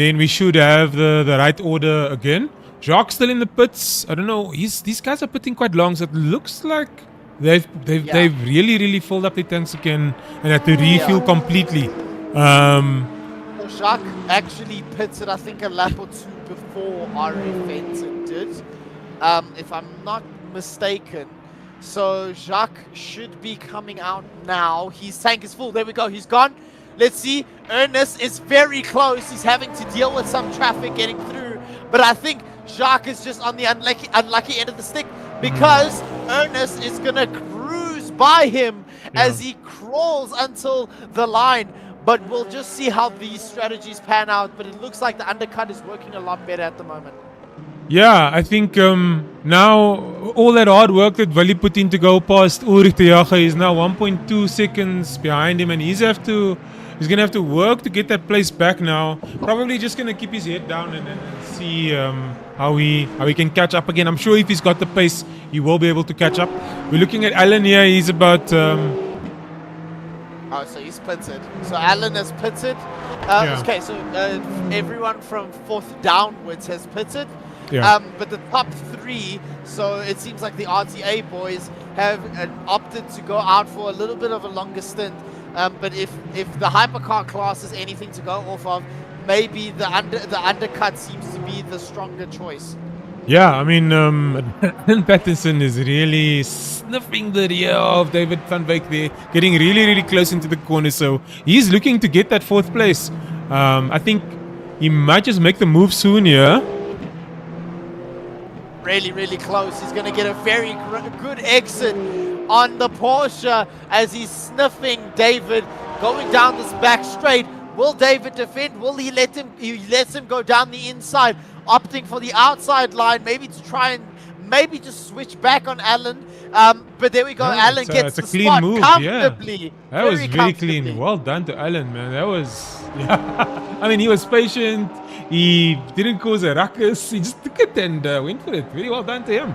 then we should have the right order again. Jacques still in the pits. I don't know. These guys are pitting quite long, so it looks like they've really filled up their tanks again and had to refuel completely. Jacques actually pitted, I think, a lap or two before Ari Fenton did, if I'm not mistaken. So Jacques should be coming out now. His tank is full. There we go. He's gone. Let's see. Ernest is very close. He's having to deal with some traffic getting through. But I think Jacques is just on the unlucky end of the stick because Ernest is going to cruise by him as he crawls until the line. But we'll just see how these strategies pan out. But it looks like the undercut is working a lot better at the moment. Yeah, I think now all that hard work that Willie put in to go past Ulrich Diego is now 1.2 seconds behind him, and he's going to have to work to get that place back now. Probably just going to keep his head down and see how he can catch up again. I'm sure if he's got the pace, he will be able to catch up. We're looking at Alan here. He's about... Oh, so he's pitted. So Alan has pitted. Okay, so everyone from fourth downwards has pitted. Yeah. But the top three, so it seems like the RTA boys have opted to go out for a little bit of a longer stint. But if the hypercar class is anything to go off of, maybe the undercut seems to be the stronger choice. Yeah, I mean, Alan Patterson is really sniffing the rear of David van Wyk there, getting really close into the corner. So he's looking to get that fourth place. I think he might just make the move soon here. Really close. He's going to get a very good exit on the Porsche as he's sniffing David going down this back straight. Will David defend? Will he let him? He lets him go down the inside, opting for the outside line, maybe to try and maybe just switch back on Alan. But there we go. Alan gets the clean spot move, comfortably. That was very clean. Well done to Alan, man. That was, I mean, he was patient. He didn't cause a ruckus. He just took it and went for it. Very well done to him.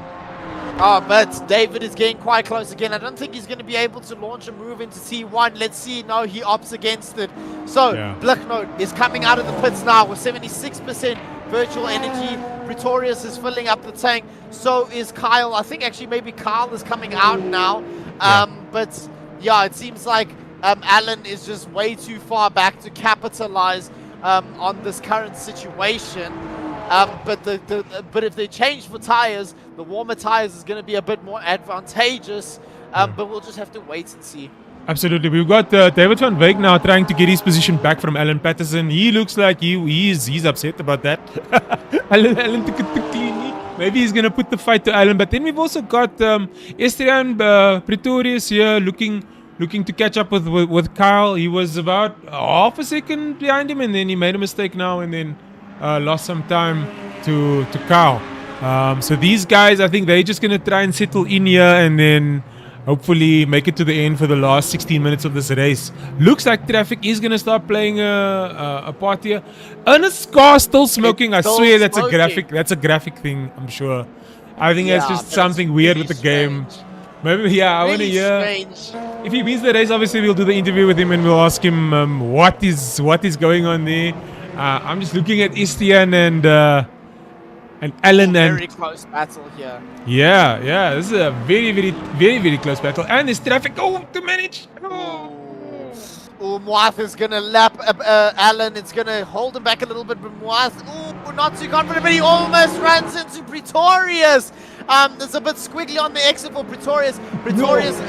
Oh, but David is getting quite close again. I don't think he's going to be able to launch a move into T1. Let's see. No, he opts against it. So, Blicknote is coming out of the pits now with 76% virtual energy. Pretorius is filling up the tank. So is Kyle. I think actually maybe Kyle is coming out now. But yeah, it seems like Alan is just way too far back to capitalize on this current situation. But if they change for tires, the warmer tires is going to be a bit more advantageous. But we'll just have to wait and see. Absolutely. We've got David van Wyk now trying to get his position back from Alan Patterson. He looks like he's upset about that. Alan took it too cleanly. Maybe he's going to put the fight to Alan. But then we've also got Esteban Pretorius here looking to catch up with Kyle. He was about half a second behind him, and then he made a mistake now and then lost some time to Kyle. So these guys, I think they're just going to try and settle in here and then hopefully make it to the end for the last 16 minutes of this race. Looks like traffic is going to start playing a part here. Ernest's car still smoking. I swear that's a graphic. That's a graphic thing, I'm sure. I think that's just something weird with the game. Maybe, I want to hear. If he wins the race, obviously we'll do the interview with him and we'll ask him what is going on there. I'm just looking at Estienne and Alan, very close battle here. Yeah. This is a very, very, very, very close battle. And there's traffic. To manage. Moath is going to lap Alan. It's going to hold him back a little bit. But Moath, not too confident, but he almost runs into Pretorius. There's a bit squiggly on the exit for Pretorius.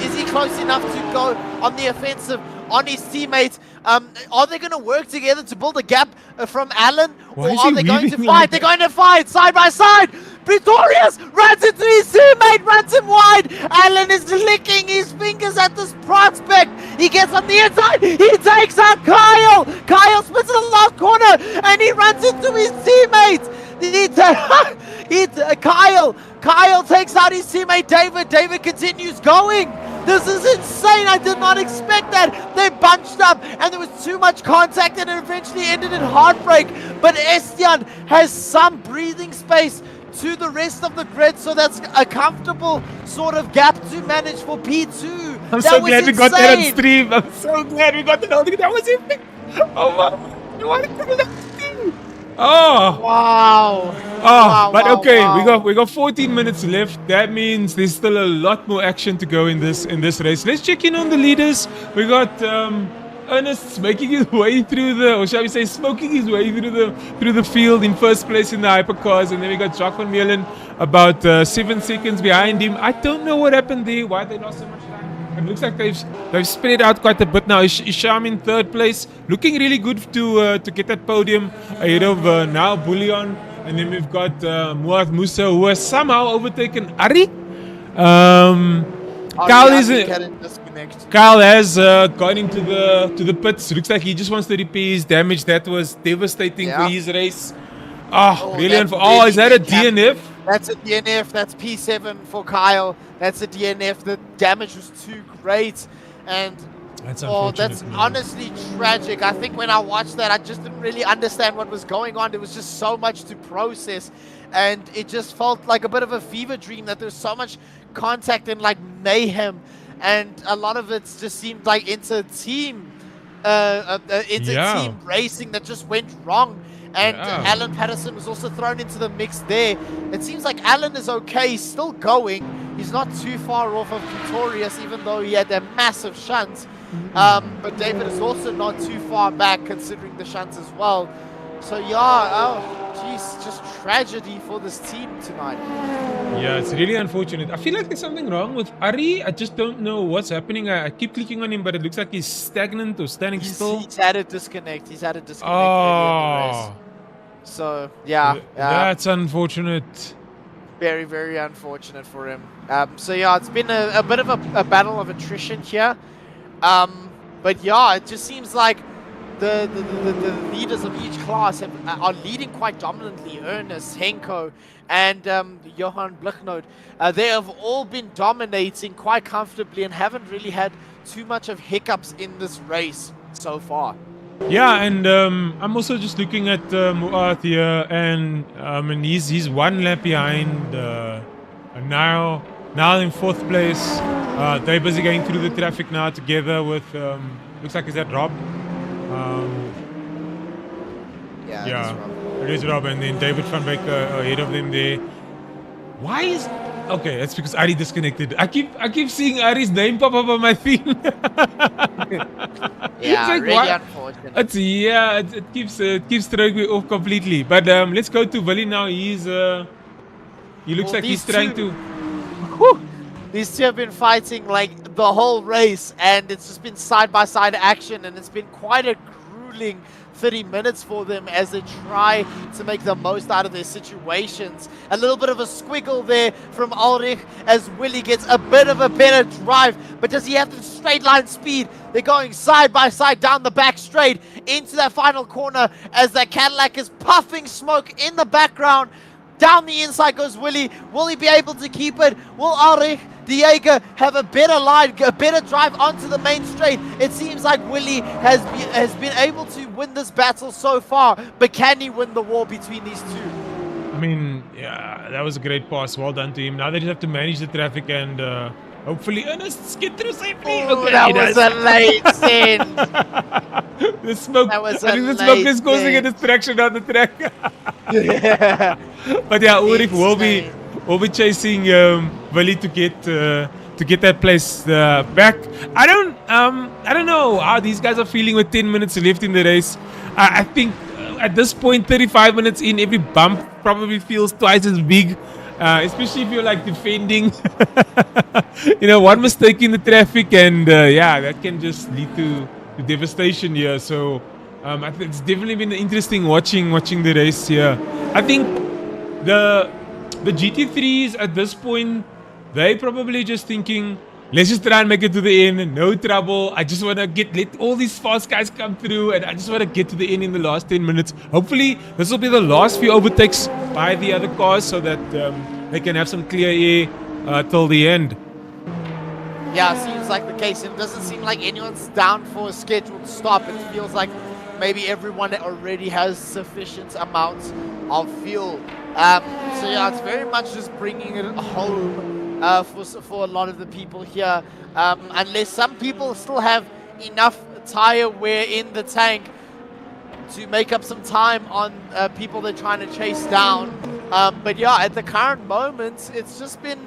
Is he close enough to go on the offensive on his teammate? Are they going to work together to build a gap from Alan? Or are they going to fight? They're going to fight side by side. Pretorius runs into his teammate, runs him wide. Alan is licking his fingers at this prospect. He gets on the inside. He takes out Kyle. Kyle splits in the last corner and he runs into his teammate. Kyle takes out his teammate David. David continues going. This is insane. I did not expect that. They bunched up and there was too much contact and it eventually ended in heartbreak. But Estienne has some breathing space to the rest of the grid, so that's a comfortable sort of gap to manage for P2. I'm so glad we got that on stream. I'm so glad we got that on stream. That was epic. Oh, wow. You want to call that thing? Oh. Wow. Oh, but okay, we got 14 minutes left. That means there's still a lot more action to go in this race. Let's check in on the leaders. We got Ernest making his way through or shall we say, smoking his way through the field in first place in the hypercars, and then we got Jacques van Meulen about 7 seconds behind him. I don't know what happened there, why they lost so much time. It looks like they've spread out quite a bit now. Isham in third place, looking really good to get that podium ahead of now Bullion, and then we've got Muad Musa, who has somehow overtaken Ari. Kyle has gone into the pits. Looks like he just wants to repair his damage. That was devastating for his race. Really unfortunate. Is that a DNF? That's a DNF. That's P7 for Kyle. That's a DNF. The damage was too great. And that's honestly tragic. I think when I watched that, I just didn't really understand what was going on. There was just so much to process. And it just felt like a bit of a fever dream that there's so much contact and like mayhem. And a lot of it just seemed like team racing that just went wrong. And Alan Patterson was also thrown into the mix there. It seems like Alan is okay. He's still going. He's not too far off of Pretorius, even though he had a massive shunt. But David is also not too far back, considering the shunts as well. So just tragedy for this team tonight. Yeah, it's really unfortunate. I feel like there's something wrong with Ari. I just don't know what's happening. I keep clicking on him, but it looks like he's stagnant or standing still. He's had a disconnect. Earlier in the race. So, that's unfortunate. Very, very unfortunate for him. It's been a bit of a battle of attrition here. But it just seems like the leaders of each class are leading quite dominantly. Ernest, Henko, and Johan Blicknoot. They have all been dominating quite comfortably and haven't really had too much of hiccups in this race so far. Yeah, and I'm also just looking at Muad here, and he's one lap behind now in fourth place. They're busy going through the traffic now together with looks like, is that Rob? It is Rob, and then David van Wyk ahead of them there. Why is... Okay, that's because Ari disconnected. I keep seeing Ari's name pop up on my thing. Really unfortunate. unfortunate. It keeps throwing me off completely. But let's go to Willie now. He looks like he's trying to. Whew, these two have been fighting like the whole race, and it's just been side-by-side action, and it's been quite a grueling 30 minutes for them as they try to make the most out of their situations. A little bit of a squiggle there from Ulrich as Willie gets a bit of a better drive, but does he have the straight line speed? They're going side by side down the back straight into that final corner as that Cadillac is puffing smoke in the background. Down the inside goes Willie. Will he be able to keep it? Will Ulrich Diego have a better line, a better drive onto the main straight? It seems like Willie has been able to win this battle so far, but can he win the war between these two? I mean, yeah, that was a great pass. Well done to him. Now they just have to manage the traffic and hopefully Ernest get through safely. Ooh, okay, that was a late send. The smoke. I think the smoke is causing a distraction on the track. Yeah. But yeah, Ulrich will be chasing Willie to get that place back. I don't know how these guys are feeling with 10 minutes left in the race. I think at this point, 35 minutes in, every bump probably feels twice as big. Especially if you're like defending, one mistake in the traffic, and that can just lead to devastation here. So I think it's definitely been interesting watching the race here. I think the GT3s at this point, they probably just thinking, let's just try and make it to the end, no trouble. I just want to let all these fast guys come through, and I just want to get to the end in the last 10 minutes. Hopefully, this will be the last few overtakes by the other cars so that they can have some clear air till the end. Yeah, it seems like the case. It doesn't seem like anyone's down for a scheduled stop. It feels like maybe everyone already has sufficient amounts of fuel. So yeah, it's very much just bringing it home for a lot of the people here. Unless some people still have enough tire wear in the tank to make up some time on people they're trying to chase down. But yeah, at the current moment, it's just been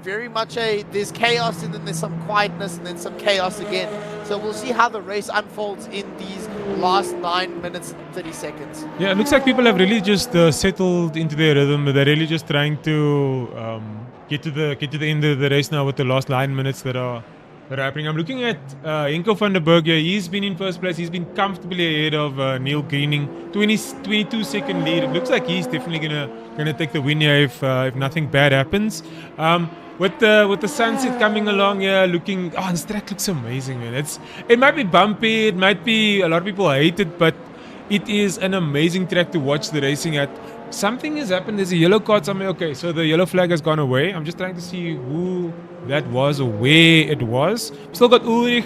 very much there's chaos, and then there's some quietness, and then some chaos again. So we'll see how the race unfolds in these last 9 minutes and 30 seconds. Yeah, it looks like people have really just settled into their rhythm. They're really just trying to get to the end of the race now with the last 9 minutes that are happening. I'm looking at Henko van der Berg here. He's been in first place. He's been comfortably ahead of Neil Greening. 22-second lead. It looks like he's definitely gonna take the win here if nothing bad happens. With the sunset coming along here, this track looks amazing, man. It might be bumpy. It might be a lot of people hate it, but it is an amazing track to watch the racing at. Something has happened. There's a yellow card somewhere. Okay, so the yellow flag has gone away. I'm just trying to see who that was or where it was. Still got Ulrich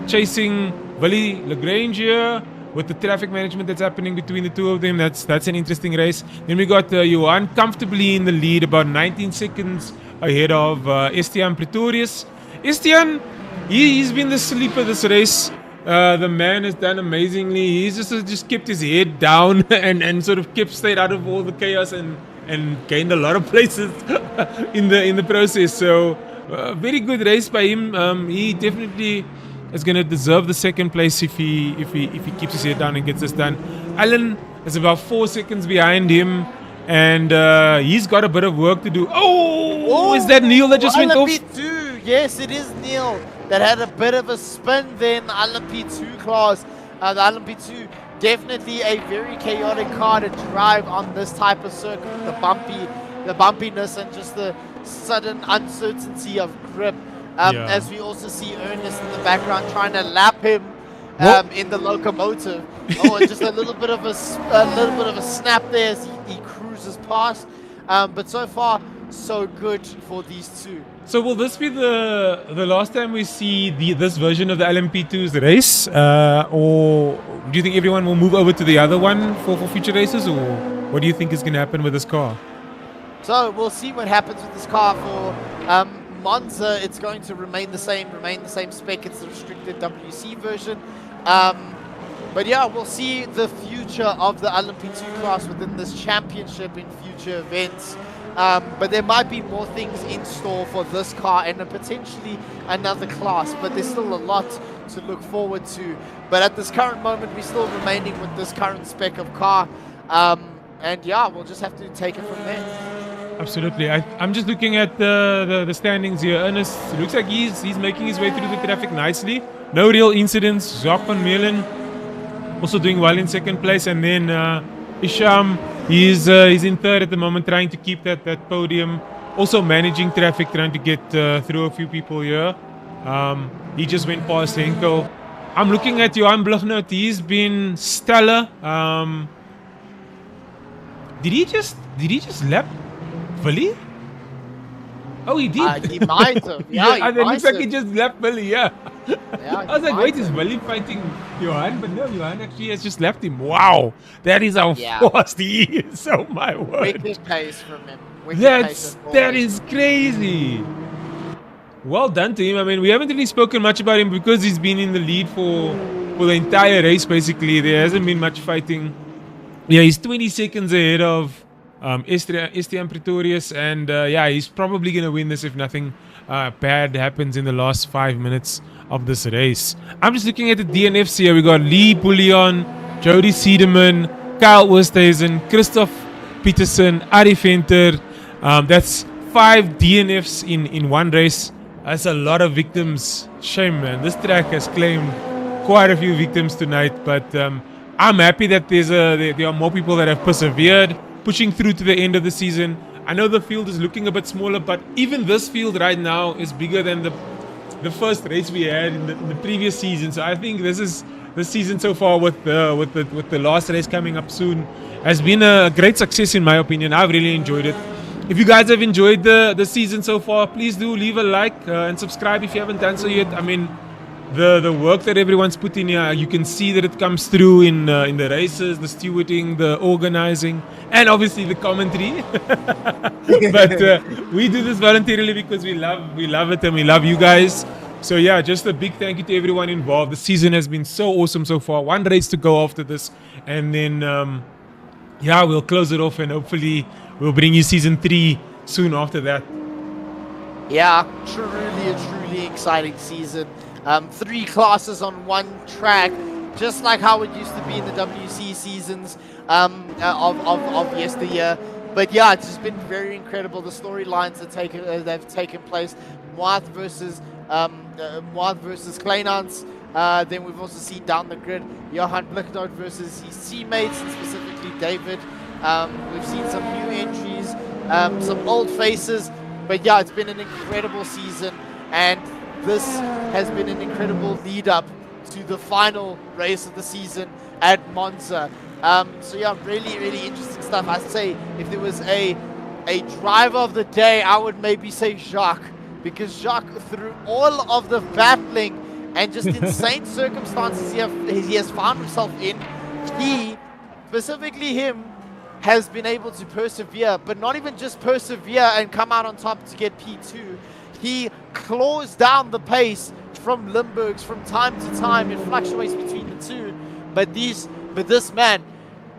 chasing Willie Lagrange here with the traffic management that's happening between the two of them. That's an interesting race. Then we got Johan comfortably in the lead, about 19 seconds ahead of Estienne Pretorius. Estienne, he's been the sleeper this race. The man has done amazingly. He's just kept his head down and sort of stayed out of all the chaos and gained a lot of places in the process. So very good race by him. He definitely is going to deserve the second place if he keeps his head down and gets this done. Alan is about 4 seconds behind him, and he's got a bit of work to do. Oh, is that Neil that just went off? LMP2, yes, it is Neil that had a bit of a spin then. LMP2 class. The LMP2, definitely a very chaotic car to drive on this type of circuit. The bumpiness and just the sudden uncertainty of grip. As we also see Ernest in the background trying to lap him in the locomotive. And just a little bit of a snap there as he cruises past. But so far, so good for these two. So will this be the last time we see this version of the LMP2's race, or do you think everyone will move over to the other one for future races, or what do you think is going to happen with this car? So we'll see what happens with this car. For Monza, it's going to remain the same spec. It's the restricted WC version. But yeah, we'll see the future of the LMP2 class within this championship in future events. But there might be more things in store for this car and potentially another class, but there's still a lot to look forward to. But at this current moment, we're still remaining with this current spec of car. And yeah, we'll just have to take it from there. Absolutely. I'm just looking at the standings here. Ernest looks like he's making his way through the traffic nicely. No real incidents. Jacques van Meulen also doing well in second place, and then Isham, he's in third at the moment, trying to keep that podium. Also managing traffic, trying to get through a few people here. He just went past Henkel. I'm looking at Johan Blugnout. He's been stellar. Did he just lap Willie? Oh, he did. He might have. Yeah, it looks like he just left Willie. Yeah. Yeah, I was like, wait, is Willie fighting Johan? But no, Johan actually has just left him. Wow, that is how fast he is. Oh my word. Wicked pace from him. That is crazy. Well done to him. I mean, we haven't really spoken much about him because he's been in the lead for the entire race. Basically, there hasn't been much fighting. Yeah, he's 20 seconds ahead of Estienne Pretorius, and yeah, he's probably going to win this if nothing bad happens in the last 5 minutes of this race. I'm just looking at the DNFs here. We got Lee Bullion, Jody Siedemann, Kyle Oosthuizen, Christoph Peterson, Ari Venter. That's 5 DNFs in one race. That's a lot of victims. Shame, man. This track has claimed quite a few victims tonight, but I'm happy that there are more people that have persevered, pushing through to the end of the season. I know the field is looking a bit smaller, but even this field right now is bigger than the first race we had in the previous season. So I think this season so far with the last race coming up soon has been a great success in my opinion. I've really enjoyed it. If you guys have enjoyed the season so far, please do leave a like and subscribe if you haven't done so yet. I mean, the work that everyone's put in here, you can see that it comes through in the races, the stewarding, the organizing, and obviously the commentary. But we do this voluntarily because we love it and we love you guys. So yeah, just a big thank you to everyone involved. The season has been so awesome so far. One race to go after this, and then yeah, we'll close it off and hopefully we'll bring you season 3 soon after that. Yeah, truly exciting season. 3 classes on one track, just like how it used to be in the WC seasons of yesteryear. But yeah, it's just been very incredible. The storylines that have taken place. Moath versus Kleinans. Then we've also seen down the grid Johan Blugnout versus his teammates, and specifically David. We've seen some new entries, some old faces. But yeah, it's been an incredible season, and this has been an incredible lead up to the final race of the season at Monza. So yeah, really interesting stuff. I'd say if there was a driver of the day, I would maybe say Jacques, because Jacques, through all of the battling and just insane circumstances he has found himself in, specifically him, has been able to persevere, but not even just persevere and come out on top to get P2. He claws down the pace from Limburgs from time to time. It fluctuates between the two, but this man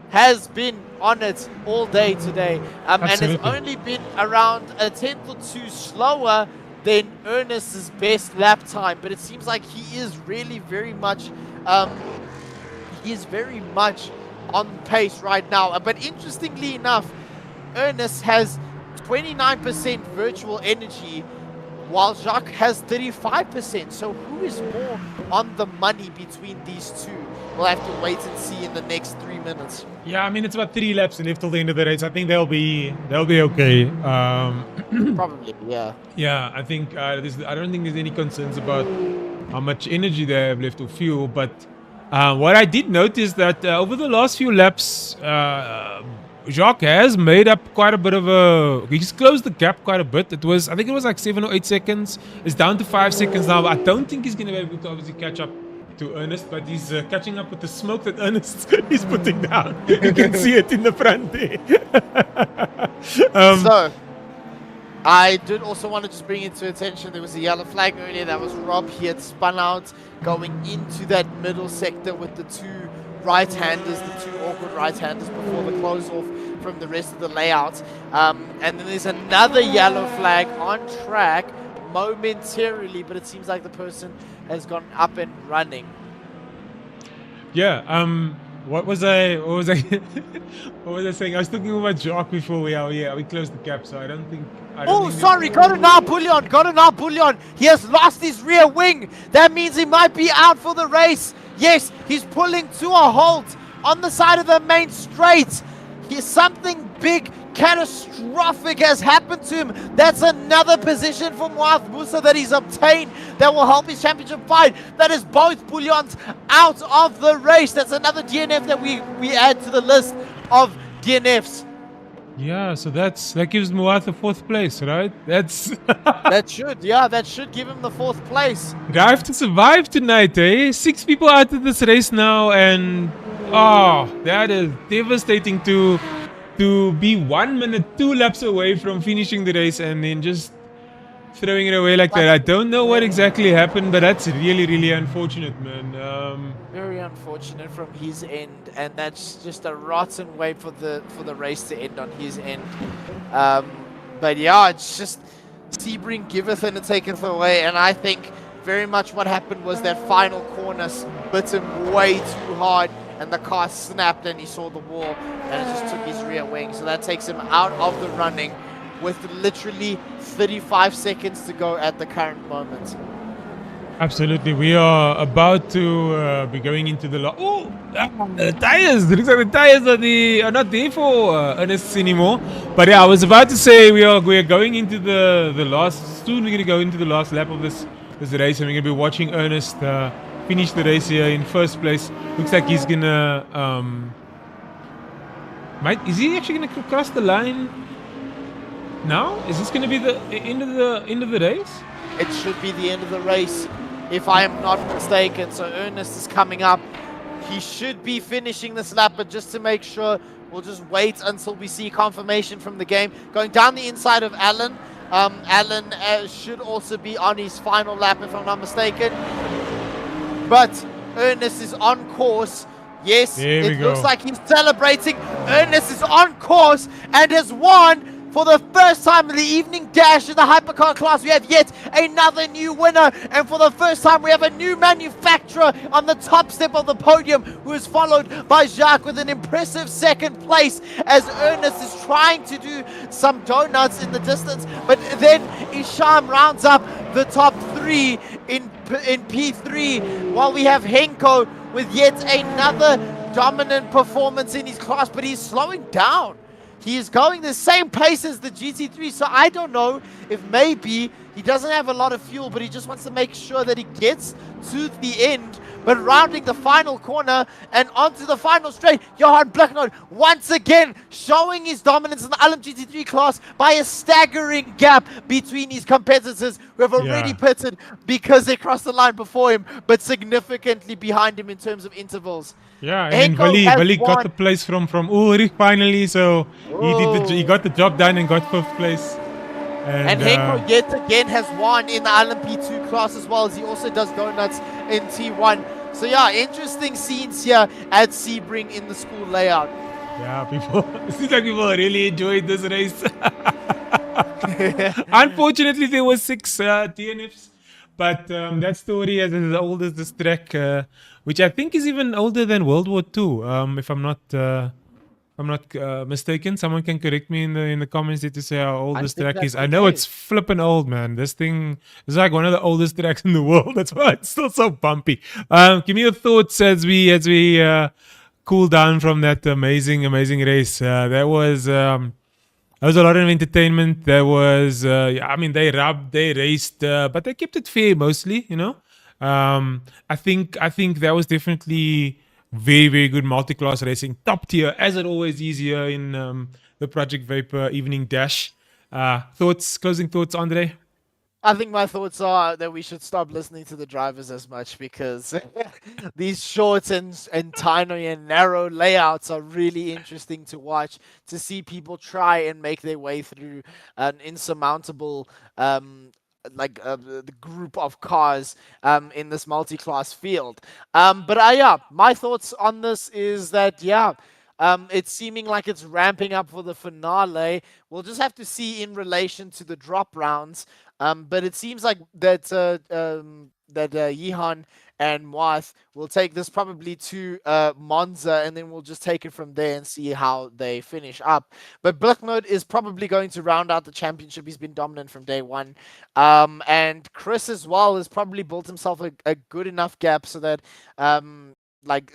has been on it all day today, and has only been around a tenth or two slower than Ernest's best lap time. But it seems like he is really very much on pace right now. But interestingly enough, Ernest has 29% virtual energy, while Jacques has 35%. So who is more on the money between these two? We'll have to wait and see in the next 3 minutes. Yeah, I mean, it's about 3 laps left till the end of the race. I think they'll be okay. Probably, yeah. Yeah, I think I don't think there's any concerns about how much energy they have left or fuel. But what I did notice that over the last few laps, Jacques has made up quite a bit of he's closed the gap quite a bit. I think it was like 7 or 8 seconds. It's down to 5 seconds now. I don't think he's going to be able to obviously catch up to Ernest, but he's catching up with the smoke that Ernest is putting down. You can see it in the front there. So, I did also want to just bring into attention, there was a yellow flag earlier. That was Rob. He had spun out going into that middle sector with the 2 right-handers, the two awkward right-handers before the close-off from the rest of the layout. And then there's another yellow flag on track momentarily, but it seems like the person has gone up and running. Yeah. What was I? What was I? What was I saying? I was talking about Jacques before we closed the gap, so I don't think. Sorry, got an bullion. He has lost his rear wing. That means he might be out for the race. Yes, he's pulling to a halt on the side of the main straight. Something big, catastrophic has happened to him. That's another position for Moaz Musa that he's obtained that will help his championship fight. That is both bullions out of the race. That's another DNF that we add to the list of DNFs. Yeah, so that gives Moaz the 4th place, right? That's that should give him the 4th place. Drive to survive tonight, eh? 6 people out of this race now, and that is devastating to be 1 minute 2 laps away from finishing the race and then just throwing it away like that. I don't know what exactly happened, but that's really, really unfortunate, man. Very unfortunate from his end, and that's just a rotten way for the race to end on his end. But yeah, it's just Sebring giveth and it taketh away, and I think very much what happened was that final corner bit him way too hard, and the car snapped and he saw the wall, and it just took his rear wing. So that takes him out of the running with literally 35 seconds to go at the current moment. Absolutely. We are about to be going into the the tires. It looks like the tires are not there for Ernest anymore. But yeah, I was about to say we are going into the last. Soon we're going to go into the last lap of this race, and we're going to be watching Ernest finish the race here in 1st place. Looks like he's gonna. Is he actually gonna cross the line now? Is this gonna be the end of the race? It should be the end of the race, if I am not mistaken. So Ernest is coming up. He should be finishing this lap, but just to make sure, we'll just wait until we see confirmation from the game. Going down the inside of Alan. Alan should also be on his final lap, if I'm not mistaken. But Ernest is on course. Yes, it looks like he's celebrating. Ernest is on course and has won for the first time in the Evening Dash in the Hypercar class. We have yet another new winner, and for the first time we have a new manufacturer on the top step of the podium, who is followed by Jacques with an impressive 2nd place, as Ernest is trying to do some donuts in the distance. But then Isham rounds up the top 3 in P3, while we have Henko with yet another dominant performance in his class, but he's slowing down. He is going the same pace as the GT3, so I don't know if maybe he doesn't have a lot of fuel, but he just wants to make sure that he gets to the end. But rounding the final corner and onto the final straight, Johan Blacknode once again showing his dominance in the LMGT3 class by a staggering gap between his competitors who have already pitted because they crossed the line before him, but significantly behind him in terms of intervals. Yeah, and Vali got the place from Ulrich finally, so he got the job done and got 5th place. And Henko yet again has won in the LMP2 class, as well as he also does donuts in T1. So yeah, interesting scenes here at Sebring in the school layout. Yeah, it seems like people really enjoyed this race. Unfortunately, there were 6 DNFs, but that story is as old as this track, which I think is even older than World War II, if I'm not mistaken. Someone can correct me in the comments to say how old this track is. I know it's flipping old, man. This thing is like one of the oldest tracks in the world. That's why it's still so bumpy. Give me your thoughts as we cool down from that amazing race. That was a lot of entertainment. There was, they raced, but they kept it fair mostly. I think that was definitely very, very good multi-class racing, top tier, as it always is here in the Project Vapour Evening Dash. Closing thoughts, Andre? I think my thoughts are that we should stop listening to the drivers as much, because these short and tiny and narrow layouts are really interesting to watch, to see people try and make their way through an insurmountable the group of cars in this multi-class field. But yeah, my thoughts on this is that yeah. It's seeming like it's ramping up for the finale. We'll just have to see in relation to the drop rounds. But it seems like that Yihan and Moath will take this probably to Monza, and then we'll just take it from there and see how they finish up. But Blicknote is probably going to round out the championship. He's been dominant from day one. And Chris as well has probably built himself a good enough gap so that like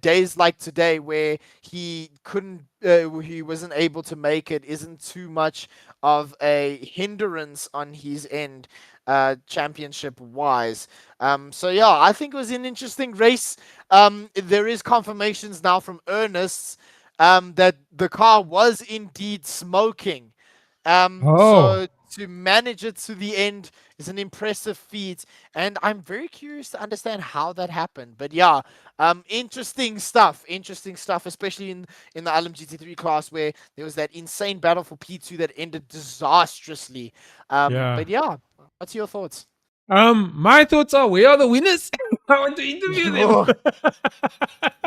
days like today where he he wasn't able to make it isn't too much of a hindrance on his end championship wise. So yeah, I think it was an interesting race. There is confirmations now from Ernest that the car was indeed smoking. So to manage it to the end is an impressive feat, and I'm very curious to understand how that happened. But yeah, interesting stuff, especially in the LMGT3 class where there was that insane battle for P2 that ended disastrously. But yeah, what's your thoughts? My thoughts are, where are the winners? I want to interview them.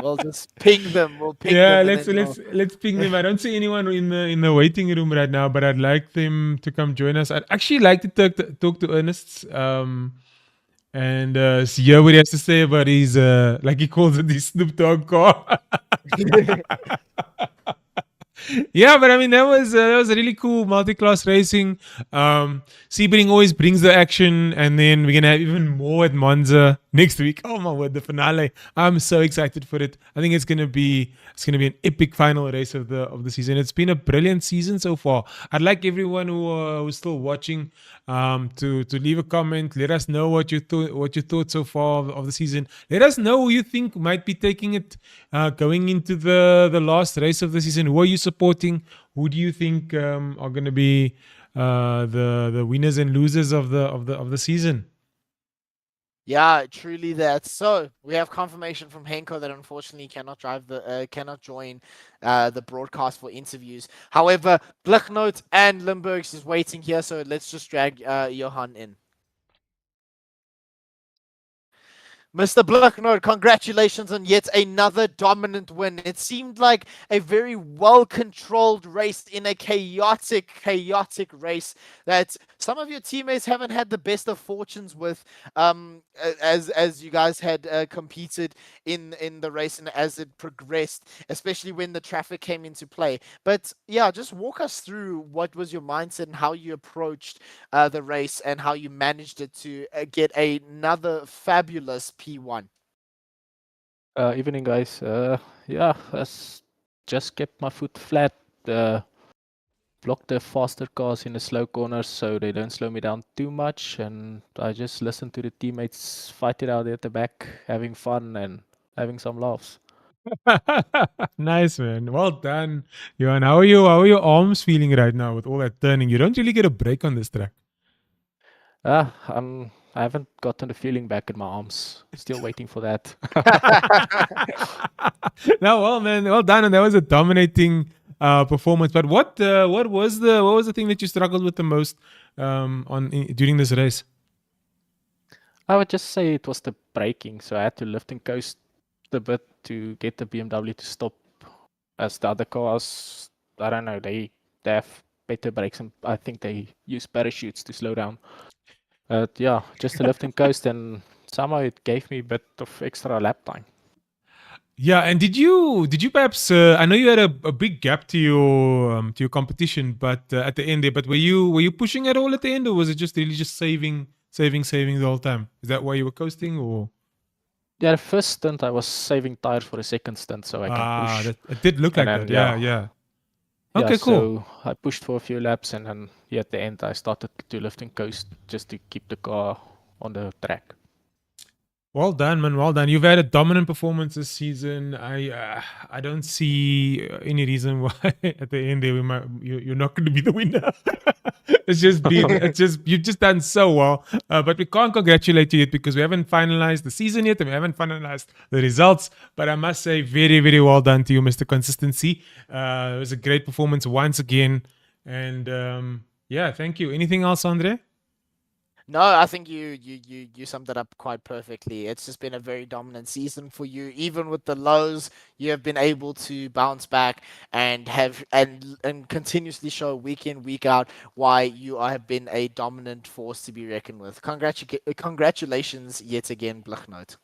We'll just ping them. We'll ping yeah, them. let's ping them. I don't see anyone in the waiting room right now, but I'd like them to come join us. I'd actually like to talk to Ernest and hear what he has to say about his like he calls it, his Snoop Dogg car. Yeah, but I mean that was really cool multi-class racing. Sebring always brings the action, and then we're gonna have even more at Monza next week. Oh my word, the finale! I'm so excited for it. I think it's gonna be an epic final race of the season. It's been a brilliant season so far. I'd like everyone who's still watching to leave a comment. Let us know what you thought so far of the season. Let us know who you think might be taking it going into the last race of the season. Who are you supporting? Who do you think are going to be the winners and losers of the season? Yeah, truly that. So we have confirmation from Henko that unfortunately cannot join the broadcast for interviews. However, Blicknote and Limburgs is waiting here, so let's just drag Johan in. Mr. Blicknote, congratulations on yet another dominant win. It seemed like a very well-controlled race in a chaotic race that some of your teammates haven't had the best of fortunes with as you guys had competed in the race and as it progressed, especially when the traffic came into play. But yeah, just walk us through what was your mindset and how you approached the race and how you managed it to get another fabulous P1. Evening, guys. Yeah, I just kept my foot flat. Blocked the faster cars in the slow corners so they don't slow me down too much, and I just listened to the teammates fight it out at the back, having fun and having some laughs. Nice, man. Well done, Johan. How are your arms feeling right now with all that turning? You don't really get a break on this track. I haven't gotten the feeling back in my arms. Still waiting for that. No, well, man, well done, and that was a dominating performance. But what was the thing that you struggled with the most during this race? I would just say it was the braking. So I had to lift and coast a bit to get the BMW to stop. As the other cars, I don't know, they have better brakes, and I think they use parachutes to slow down. Yeah, just a lift and coast, and somehow it gave me a bit of extra lap time. Yeah, and did you perhaps? I know you had a big gap to your competition, but at the end there. But were you pushing at all at the end, or was it just really just saving the whole time? Is that why you were coasting, or? Yeah, the first stint I was saving tires for the second stint, so I can push. It did look like then, that. Yeah. Okay, cool. So I pushed for a few laps, and then at the end I started to lift and coast just to keep the car on the track. Well done, man. Well done. You've had a dominant performance this season. I don't see any reason why at the end there you're not going to be the winner. You've just done so well. But we can't congratulate you yet because we haven't finalized the season yet and we haven't finalized the results. But I must say, very, very well done to you, Mr. Consistency. It was a great performance once again. And yeah, thank you. Anything else, Andre? No, I think you summed it up quite perfectly. It's just been a very dominant season for you. Even with the lows, you have been able to bounce back and and continuously show week in week out why you have been a dominant force to be reckoned with. Congratulations yet again, Bluchnote.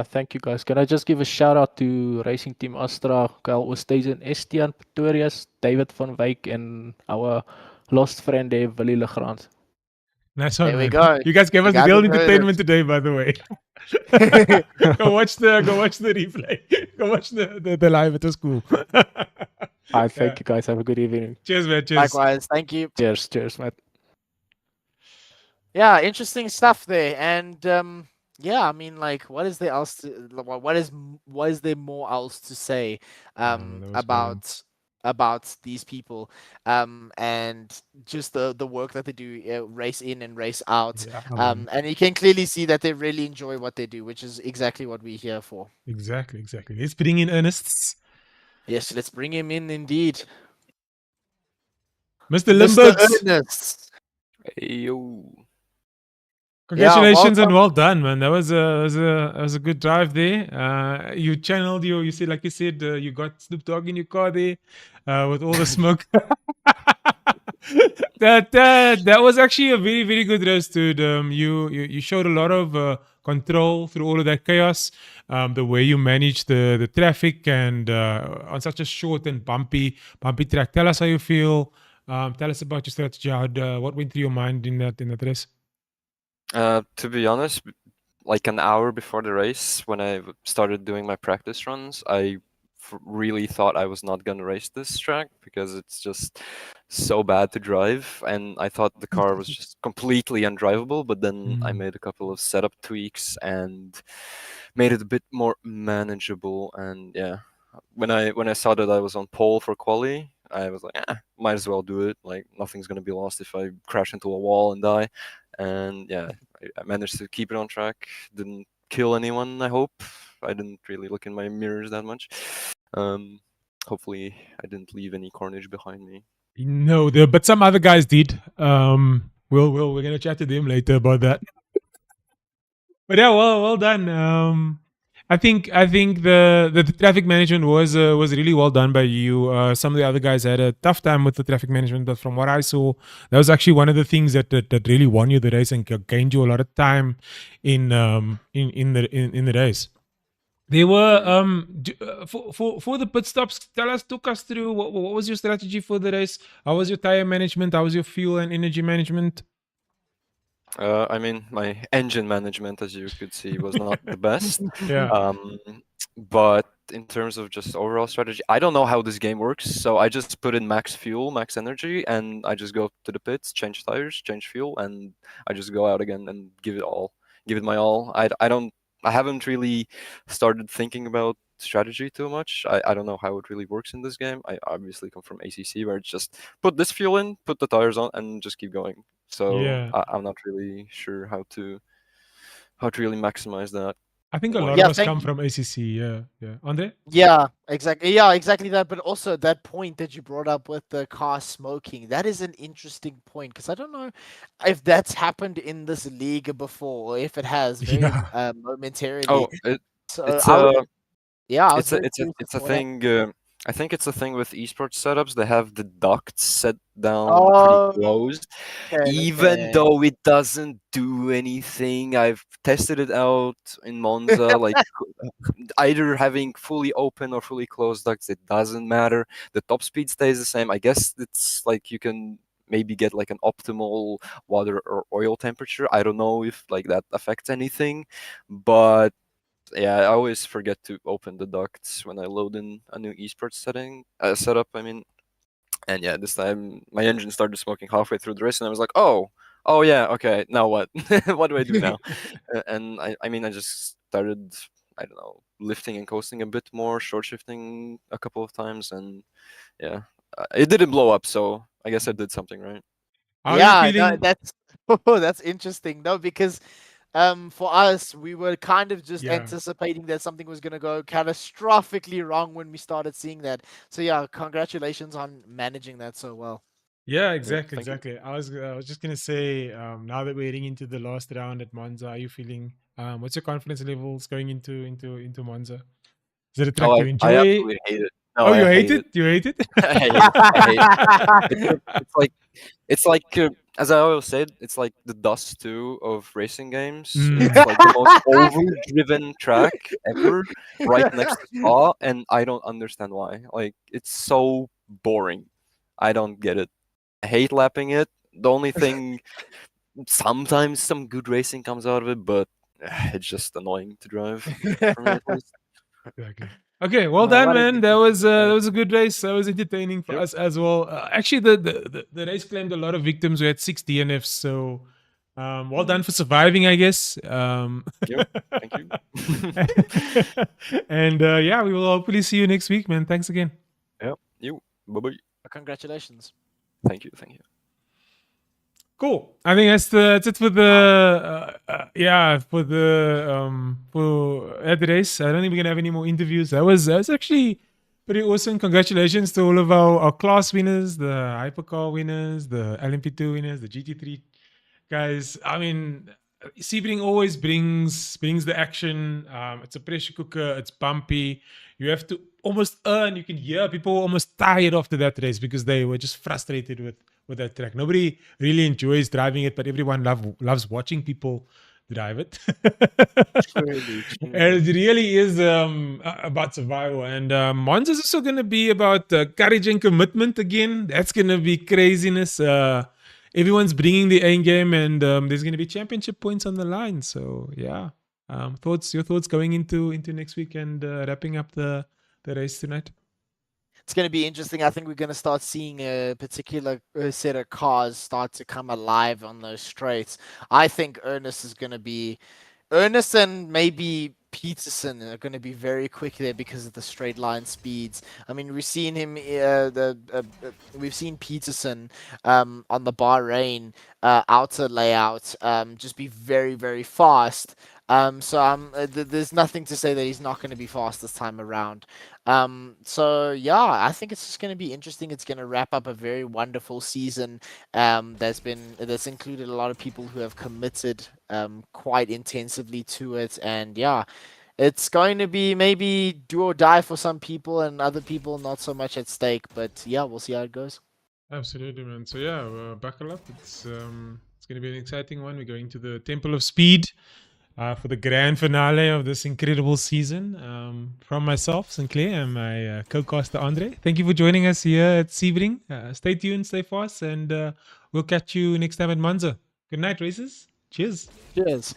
Thank you guys. Can I just give a shout out to Racing Team Astra, Kyle Oosthuizen, Estian Pretorius, David van Wyk, and our lost friend there, Willie Legrand. Nice one, There we man. go. You guys gave You us guys real have heard entertainment it. today, by the way. Go watch the replay. Go watch the live. It was cool. Thank you guys. Have a good evening. Cheers, man. Cheers. Likewise, thank you. Cheers, mate. Yeah, interesting stuff there. And yeah, I mean, like, what is there else to what is there more else to say that was about these people and just the work that they do, race in and race out. Yeah, man. And you can clearly see that they really enjoy what they do, which is exactly what we're here for. Exactly. Let's bring in Ernest. Yes, let's bring him in indeed. Mr. Mr. Limburgs. Ernest. Yo. Congratulations and welcome. well done, man. That was a good drive there. You channeled you said, like you said, you got Snoop Dogg in your car there with all the smoke. that was actually a very, very good race, dude. You showed a lot of control through all of that chaos. The way you managed the traffic and on such a short and bumpy track. Tell us how you feel. Tell us about your strategy. What went through your mind in that race? To be honest, like an hour before the race, when I started doing my practice runs, I really thought I was not gonna race this track because it's just so bad to drive, and I thought the car was just completely undrivable. But then I made a couple of setup tweaks and made it a bit more manageable. And yeah, when I saw that I was on pole for quali, I was like, might as well do it. Like, nothing's gonna be lost if I crash into a wall and die. And yeah, I managed to keep it on track. Didn't kill anyone, I hope. I didn't really look in my mirrors that much. Hopefully I didn't leave any carnage behind me. No, but some other guys did. We're gonna chat to them later about that. But yeah, well done. I think the traffic management was really well done by you. Some of the other guys had a tough time with the traffic management, but from what I saw, that was actually one of the things that really won you the race and gained you a lot of time in the race. They were for the pit stops. Took us through what was your strategy for the race? How was your tire management? How was your fuel and energy management? I mean, my engine management, as you could see, was not the best. Yeah. But in terms of just overall strategy, I don't know how this game works. So I just put in max fuel, max energy, and I just go to the pits, change tires, change fuel, and I just go out again and give it my all. I haven't really started thinking about strategy too much. I don't know how it really works in this game. I obviously come from ACC, where it's just put this fuel in, put the tires on, and just keep going. So Yeah. I'm not really sure how to really maximize that. I think a Well, lot yeah, of us thank come you. from ACC. Yeah. Andre? Yeah, exactly that. But also that point that you brought up with the car smoking, that is an interesting point because I don't know if that's happened in this league before, or if it has very Yeah. momentarily. Oh, So it's I a was, yeah, I was it's a very it's a curious it's as a to what happened. thing. I think it's a thing with esports setups. They have the ducts set down pretty Oh, close, even okay. though it doesn't do anything. I've tested it out in Monza, like either having fully open or fully closed ducts, it doesn't matter. The top speed stays the same. I guess it's like you can maybe get like an optimal water or oil temperature. I don't know if like that affects anything, but yeah, I always forget to open the ducts when I load in a new esports setup. I mean, and yeah, this time my engine started smoking halfway through the race, and I was like, oh yeah, okay, now what? What do I do now? And I mean, I just started, I don't know, lifting and coasting a bit more, short shifting a couple of times, and yeah, it didn't blow up, so I guess I did something right. How are you Yeah, no, feeling? that's that's interesting. No, because for us, we were kind of just Yeah. anticipating that something was gonna go catastrophically wrong when we started seeing that. So yeah, congratulations on managing that so well. Yeah, exactly, thank you. exactly. I was just gonna say, now that we're heading into the last round at Monza, are you feeling? What's your confidence levels going into Monza? Is it a track Oh, you I enjoy? absolutely hate it. No, Oh, I you hate hate it. it? You hate it? I hate it. I hate it. It's like as I always said, it's like the Dust 2 of racing games. Mm. It's like the most overdriven track ever, right next to Spa, and I don't understand why. Like it's so boring. I don't get it. I hate lapping it. The only thing, sometimes some good racing comes out of it, but it's just annoying to drive for me at least. Exactly. Okay, well done, What an man. interesting That take. was a good race. That was entertaining for Yep. us as well. Actually, the race claimed a lot of victims. We had 6 DNFs, so well done for surviving, I guess. Yep. Thank you. And yeah, we will hopefully see you next week, man. Thanks again. Yep. You. Bye bye. Congratulations. Thank you. Thank you. Cool. I think that's it for the for at the race. I don't think we're gonna have any more interviews. That was actually pretty awesome. Congratulations to all of our class winners, the hypercar winners, the LMP2 winners, the GT3 guys. I mean, Sebring always brings the action. It's a pressure cooker. It's bumpy. You have to almost earn. You can hear people were almost tired after that race because they were just frustrated with that track. Nobody really enjoys driving it, but everyone loves watching people drive it. Truly, And truly. it really is about survival. And Monza is also going to be about courage and commitment again. That's going to be craziness. Everyone's bringing the end game, and there's going to be championship points on the line. So yeah, your thoughts going into next week and wrapping up the race tonight. It's going to be interesting. I think we're going to start seeing a particular set of cars start to come alive on those straights. I think Ernest and maybe Peterson are going to be very quick there because of the straight line speeds. I mean, we've seen him. We've seen Peterson on the Bahrain outer layout just be very, very fast. So there's nothing to say that he's not going to be fast this time around. So yeah, I think it's just going to be interesting. It's going to wrap up a very wonderful season. That's included a lot of people who have committed quite intensively to it, and yeah, it's going to be maybe do or die for some people, and other people not so much at stake. But yeah, we'll see how it goes. Absolutely, man. So yeah, buckle up. It's going to be an exciting one. We're going to the Temple of Speed for the grand finale of this incredible season. From myself, Sinclair, and my co-caster Andre. Thank you for joining us here at Sebring. Stay tuned, stay fast, and we'll catch you next time at Monza. Good night, racers. Cheers. Cheers.